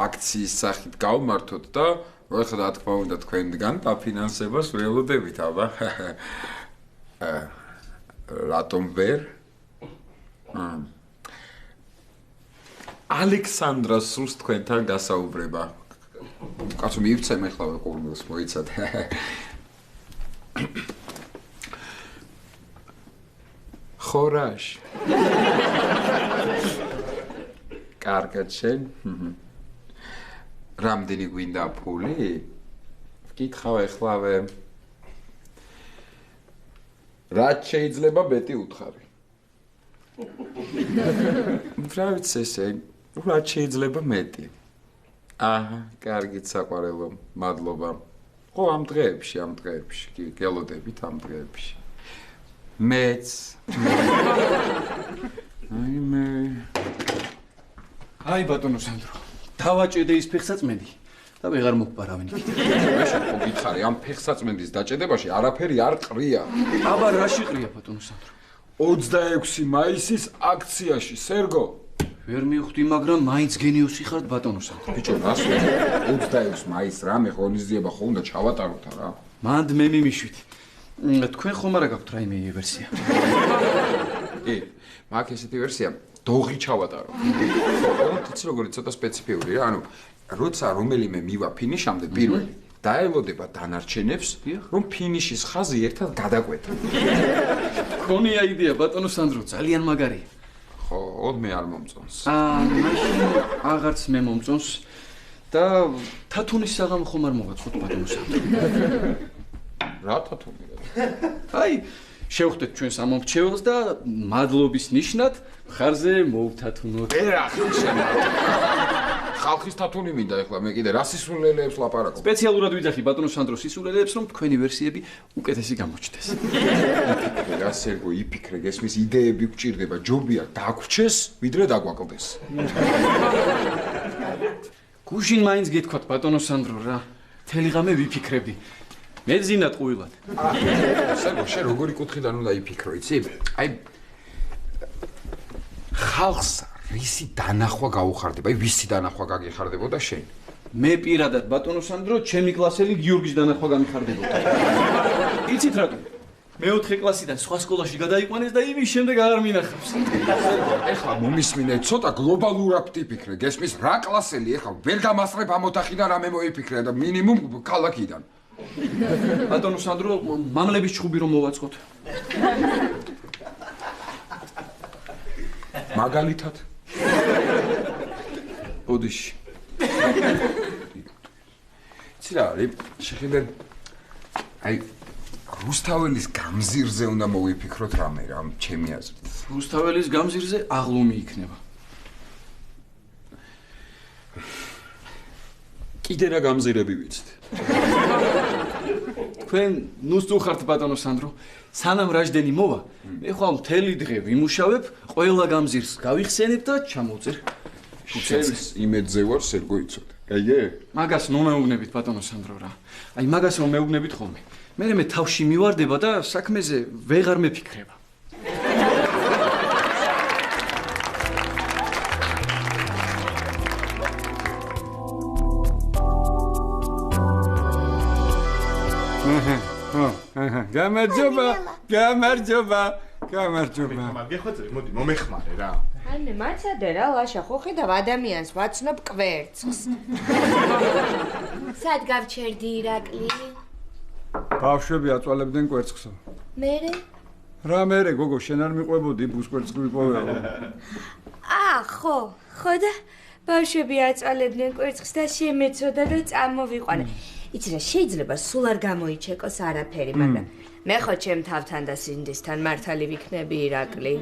აქციის სახით გავმართოთ და ახლა რა თქმა უნდა თქვენგან დაფინანსებას ველოდებით, აბა. რატომ ვერ? ალექსანდრას სულს თქვენთან გასაუბრება. კაცო მივცემ ახლა ყურმილს მოიცადე. ხორაშ. კარგად შენ? რამდენი გვინდა ფული? ვკითხავ ახლავე. რაც შეიძლება მეტი უთხარი. რა ვიცი ესე, რაც შეიძლება მეტი. აჰა, კარგით საყვარელო, მადლობა. ხო ამ დღეებში, კი, გელოდებით ამ დღეებში. მეც. აი ბატონო სანდრო, დავაჭედე ის ფეხსაწმენდი და ვეღარ მოგპარავენ იქით. მეშო გითხარი, ამ ფეხსაწმენდის დაჭედებაში არაფერი არ ყრია. აბა რაში ყრია ბატონო სანდრო? 26 მაისის აქციაში, სერგო. ვერ მივხვდი, მაგრამ მაინც გენიოსი ხართ ბატონო სანდრო. ბიჭო, რას ვარ? 26 მაისს რამე ღონისძიება ხო უნდა ჩავატაროთ რა? მანდ მე მიმიშვით. თქვენ ხომ არა გაქვთ რაიმე ვერსია? კი, მაგ ესეთი ვერსია დოღი ჩავატარო. ხო, თიც როგორი ცოტა სპეციფიური რა, ანუ როცა რომელიმე მივა ფინიშამდე პირველი დაელოდება დანარჩენებს, რომ ფინიშის ხაზი ერთად გადაკვეთა. ქონია იდეა ბატონო სანდრო, ძალიან მაგარია. ხო, ოდმე არ მომწონს. მაშინ აღარც მე მომწონს და თათუნის საღამო ხომ არ მოვაწყოთ ბატონო სანდრო. რა თათუნი? აი, შევხვდეთ ჩვენ სამომრჩეველს და მადლობის ნიშნად ხარზე მოვთათუნოთ. ხალხის თათუნი მინდა ეხლა მე კიდე რა სისულელეებს ლაპარაკობ. სპეციალურად ვიძახი ბატონო სანდრო სისულელეებს რომ თქვენი ვერსიები უკეთესი გამოჩნდეს. რა სერგო იფიქრე, გესმის იდეები გვჭირდება, ჯობია დაგვრჩეს, ვიდრე დაგვაკლდეს. გუშინ მაინც გეთქვათ ბატონო სანდრო რა. თელი ღამე ვიფიქრებდი. მეძინათ ყვილად. სერგო, შენ როგორი კუთხიდან უნდა იფიქრო, იცი? აი ხალხს რისი დანახვა გაუხარდება? აი ვისი დანახვა გაგიხარდებოდა შენ? მე პირადად ბატონო სანდრო, ჩემი კლასელი გიორგის დანახვა გამიხარდებოდა. იცით რატომ? მეოთხე კლასიდან სხვა სკოლაში გადაიყვანეს და იმის შემდეგ აღარ მინახავს. ეხლა მომისმინე, ცოტა გლობალურად ვიფიქრე, გესმის რა კლასელი ეხლა ვერ გამასწრებ ამ ოთახიდან რამე მოიფიქრე და მინიმუმ ქალაქიდან. ბატონო სანდრო, მამლების ჩხუბი რომ მოვაწყოთ. მაგალითად ოდიში. იცი რა არის? შეხედე აი რუსთაველის გამზირზე უნდა მოვიფიქროთ რამე რა, ჩემი აზრით. რუსთაველის გამზირზე აღლუმი იქნება. კიდე რა გამზირები ვიცით? თქვენ ნუსტუ ხართ ბატონო სანდრო. სანამ რაჟდენი მოვა, მე ხვალ მთელი დღე ვიმუშავებ, ყველა გამზირს გავიხსენებ და ჩამოვწერ. შენს იმედზე ვარ, სერგო იცოდე. გაიგე? მაგას მომეუბნებით ბატონო სანდრო რა. აი მაგას რომ მეუბნებით ხოლმე. მე თავში მივარდება და საქმეზე ვეღარ მეფიქრება. გამარჯობა. მაგეხოწრი, მოდი მომეხმარე რა. ანე მაცადე რა, ლაშა, ხო ხედავ ადამიანს ვაცნობ კვერცხს. სად გავჩერდი ირაკლი? ბავშვები აწვალებდნენ კვერცხსო. მერე? რა მერე, გოგო, შენ არ მიყვებოდი ბუს კვერცხი ვიპოვეო. ხო და ბავშვები აწვალებდნენ კვერცხს და შემეცოდა და წამოვიყვანე. იცი რა, შეიძლება სულ არ გამოიჩეკოს არაფერი, მაგრამ მე ხო ჩემ თავთან და სინდისთან მართალი ვიქნები ირაკლი.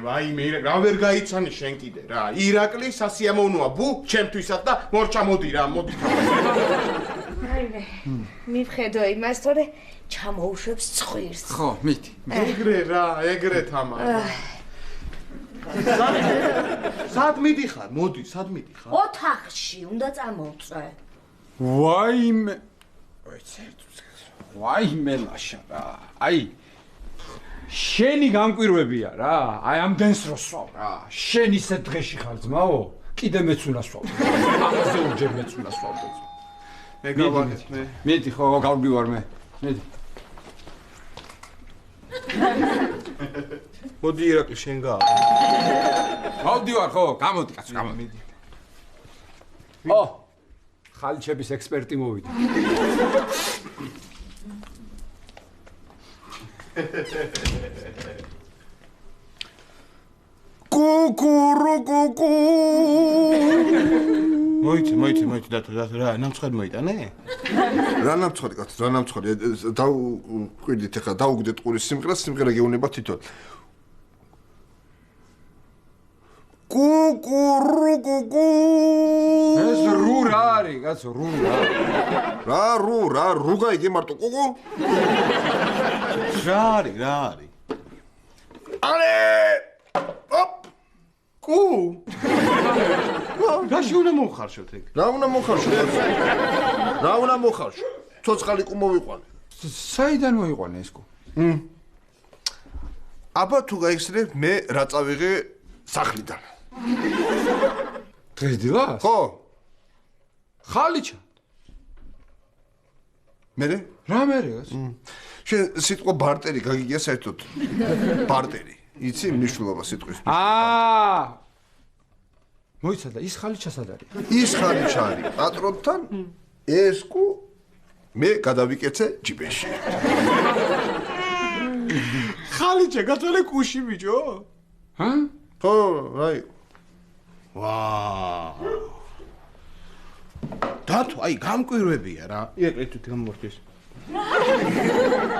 ვაიმე, რა ვერ გაიცანი შენ კიდე რა. ირაკლი სასიამოვნოა ბუ, ჩემთვისაც და მორჩა მოდი რა, მოდი. აიმე, მივხედო იმას, თორე ჩამოუშვებს ცხვირს. ხო, მიდი. ეგრე რა, ეგრე თამა. სად მიდიხარ? მოდი, სად მიდიხარ? ოთახში უნდა წამოვწვე. ვაიმე ლაშა რა. აი შენი გამკვირვებია რა. აი ამდენს რო სვავ რა. შენ ისე დღეში ხარ ძმაო? კიდე მეც უნდა სვავ. ამაზე ორჯერ მეც უნდა სვავ. მე გავაკეთე მე. მიდი ხო, გავგვივარ მე. მიდი. მოდი ირაკლი შენ გა. მოვდივარ ხო, გამოდი კაცო, გამოდი. ხალიჩების ექსპერტი მოვიდა. კუკურუკუკუ. მოიცი დათო რა, ნამცხარი მოიტანე? რა ნამცხარი კაცო, რა ნამცხარი. დავყვიდით ახლა, დაუგდეთ ყურის სიმღერა გეუნება თვითონ. კუკურუკუკუ. ეს ru რა არის, კაცო, ru რა. რა, ru გაიგე მარტო კუკუ? რა არის? არე! ოპ! კუ! რაში უნდა მომხარშოთ ეგ? რა უნდა მომხარშო? ცოცხალი კუ მოვიყვანე. საიდან მოიყვანე ეს კუ? აბა თუ გაიხსნებ, მე რა წავიღე სახლიდან. დღეს დილას? ხო. ხალიჩა. მერე? რა მერე? შენ სიტყვა ბარტერი გაგიგია საერთოდ? ბარტერი. იცი მნიშვნელობა სიტყვის? მოიცადა ის ხალიჩა სად არის? ის ხალიჩა არის პატრონთან, ეს კუ მე გადავიკეცე ჯიბეში. ხალიჩა გაწოლე კუში ბიჭო? ხო, რაი. დათო, აი გამკვირვებია რა. ირაკლი თუ გამომორჩეს.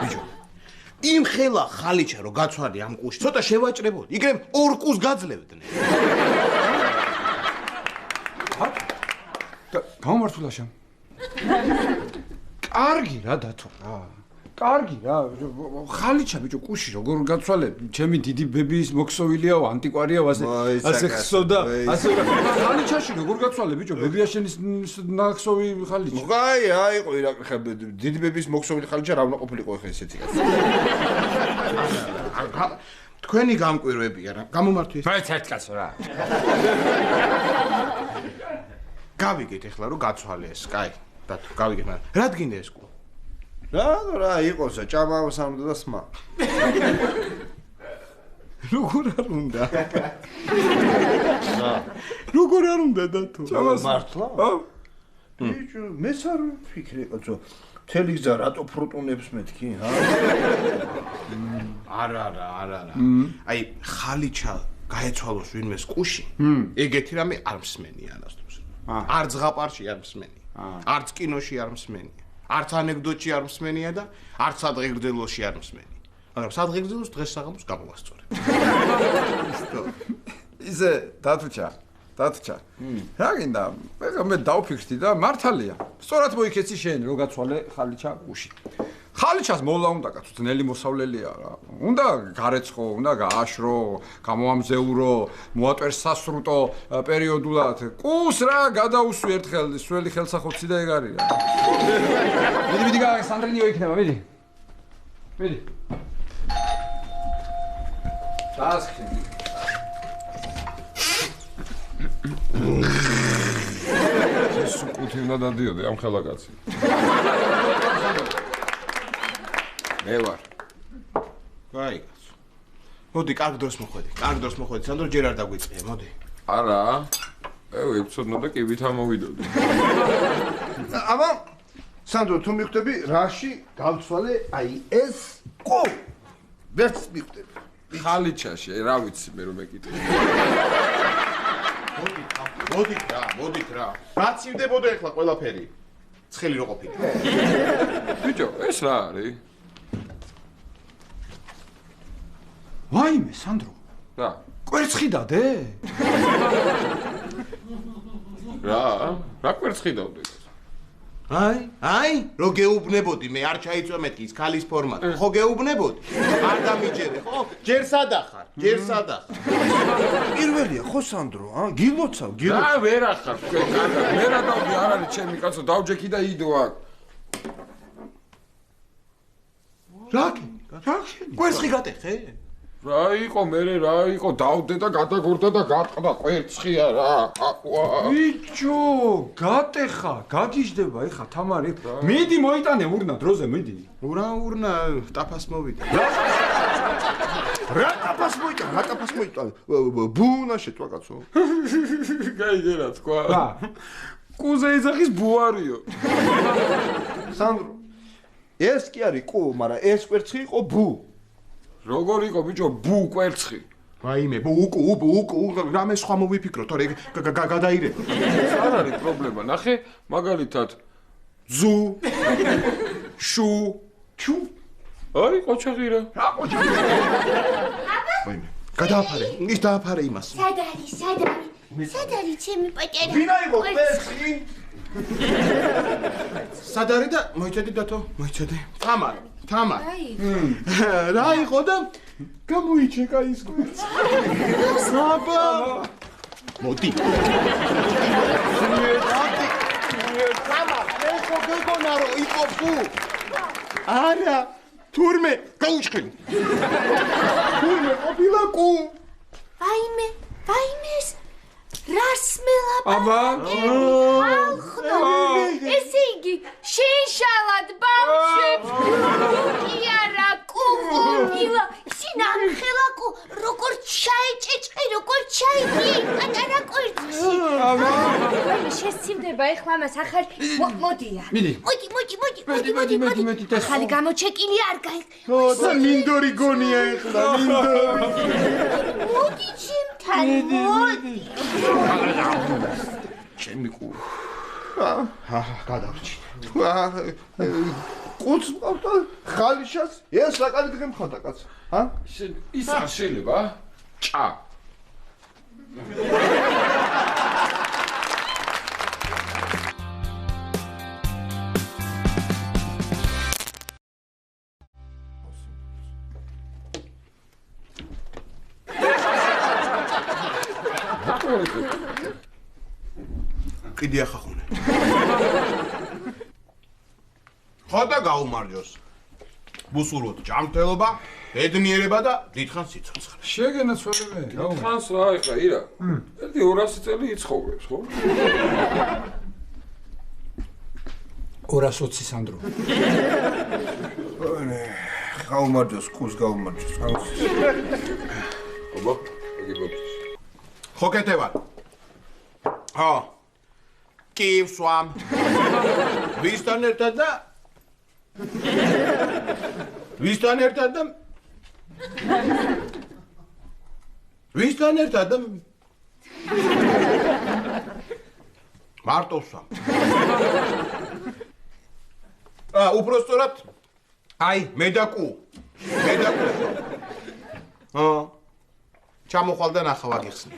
ბიჭო. იმ ხელა ხალიჩა რო გაცვალი ამ კუში, ცოტა შევაჭრებოდი. იქნებ ორ კუს გაძლევდნენ. გამომართულა შამ. კარგი რა დათო რა. კარგი რა. ხალიჩა ბიჭო კუში როგორ გაცვალე? ჩემი დიდი ბებიის მოქსოვილიაო, ანტიკვარიაო, ასე ხსოვდა. ასე ხალიჩაში როგორ გაცვალე ბიჭო? ბებია შენის ნახსოვი ხალიჩა. აი იყო ირაკლი ხა დიდი ბებიის მოქსოვილი ხალიჩა რა უნდა ყოფილიყო ხა ესეთი კაცი. თქვენი გამკვირვებია რა. გამომართვეს. მაინც ერთ კაცო რა. გავიგეთ ახლა რომ გაცვალე ეს. კაი, დათო, გავიგეთ, მაგრამ რა გინდა ეს კუ? რა იყოსა, ჭამავს ამდა და სმა. როგორ არ უნდა? როგორ არ უნდა დათო? ჭამავს მართლა? ბიჭო, მეც არ ვფიქრე, კაცო. მთელი გზა რატო ფრუტუნებს მეთქი, რა? არა. აი, ხალიჩა გაეცვალოს ვინმეს კუში, ეგეთი რამე არ მსმენია ანასტოს. არც ზღაპარში არ მსმენია. არც კინოში არ მსმენია. არც ანეკდოტში არ მსმენია და არც სადღეგრძელოში არ მსმენია. მაგრამ სადღეგრძელოს დღეს საღამოს გამოვასწორებ. ისე დათუჩა. დათჩა. რა გინდა? მე დავფიქრდი და მართალია. სწორად მოიქეცი შენ, რო გაცვალე ხალიჩა უში. ხალიჩას მოვლა უნდა კაცო, ძნელი მოსავლელია რა. უნდა გარეცხო, უნდა გააშრო, გამოამზეურო, მოატვერს სასრუტო პერიოდულად. კუს რა გადაუსვი ერთხელ, სველი ხელსახოცი და ეგ არის რა. მიდი სანდრინიო იქნება, მიდი. მიდი. დასხი. ეს უკუთი უნდა დადიოდე ამ ხელაკაცი. მე ვარ. აი კაცო. მოდი, კარგ დროს მოხვედი. კარგ დროს მოხვედი, სანდრო ჯერ არ დაგვიწყია, მოდი. არა. ვიფცოდნო და კი ვით ამოვიდოდი. აბა სანდრო, თუ მიხვდები, რაში გავცვალე აი ეს ყო. ვერც მიხვდები. ხალიჩაში, რა ვიცი მე რომ ეკითხე. მოდით რა. გაცივდებოდა ახლა ყველაფერი. ცხელი რო ყოფილი. ბიჭო, ეს რა არის? ვაიმე, სანდრო. რა? კვერცხი დადე? რა კვერცხი დავდე? აი, რო გეუბნებოდი, მე არ ჩაიწვა მეთქი ის ქალის ფორმატ. ხო გეუბნებოდი? არ დამიჯერე, ხო? ჯერ სადახარ. პირველია ხო სანდრო, გილოცავ. რა ვერ ახარ, მე რა დავდი, არ არის ჩემი კაცო, დავჯექი და იდო აქ. რა კვერცხი გატეხე? რა იყო, დავდე და გადაგორდა და გატყდა კვერცხია რა. ბიჭო, გატეხა, გაგიჟდება ეხა თამარი. მიდი მოიტანე урნა დროზე, მიდი. урна, ტაფას მოვიდა. რა ტაფას მოიტანე? ბუნა შეტყვა კაცო. გაიგე რა თქვა. რა? კუზე ეძახის ბუარიო. სანდრო. ეს კი არის კუ, მაგრამ ეს კვერცხი იყო ბუ. როგორ იყო ბიჭო ბუ კვერცხი? ვაიმე, უკუ, რამე სხვა მოვიფიქრო, თორე გადაირეკო. არ არის პრობლემა, ნახე, მაგალითად ზუ, შუ, ჩუ. აი, ყოჩაღირა. რა ყოჩაღირა? ვაიმე, გადააფარე, ის დააფარე იმას. სად არის ჩემი პატარა? ვინა იყო კვერცხი? სად არის და მოიცედი დათო, მოიცედი. თამარ. რა იყო და გამოიჩეკა ის კვერცხი. საბა. მოდი. თამარ, ეხო გეგონა რომ იყო ბუ. არა, თურმე გაუჩხილი. თურმე ყოფილა კუ. ვაიმე, რას მელაპარაკე? აბა. ხალხო, ესე იგი, შეიშალად ბავშვებს. კი არა, კუგუგილა, სინახელაკო, როგორ ჩაეჭეჭყი, როგორ ჩაიგი, პატარა კვერცხში. აბა. შესცივდება ეხლა მას ახალ მოდია. მიდი. მოდი. ახალი გამოჩეკილი არ გაიგე. და მინდორი გონია ეხლა, მინდორი. მოდი ჩემთან, მოდი. ჩემი კუ. გადავრჩი. კუც მოვდა ხალიშას, ეს რა კარი დღე მხატა კაც. ის არ შეიძლება? ჭა. კიდე ახახუნე. ხო და გაუმარჯოს. ბუსუროთ ჯანმრთელობა, ბედნიერება და დიდხანს სიცოცხლე. შეგენაცვალე. დიდხანს რა ეხლა ირა? ერთი 200 წელი იცხოვრებს, ხო? 220 სანდრო. გაუმარჯოს, კუს გაუმარჯოს. აბა, აგიბობთ. ხო კეთება. ხო. კიევს ვამ. ვისთან ერთად და ვისთან ერთად და მარტოს ვამ. უпростоრად აი მე და კუ. ჩამოხვალ და ნახავ აგიხსნი.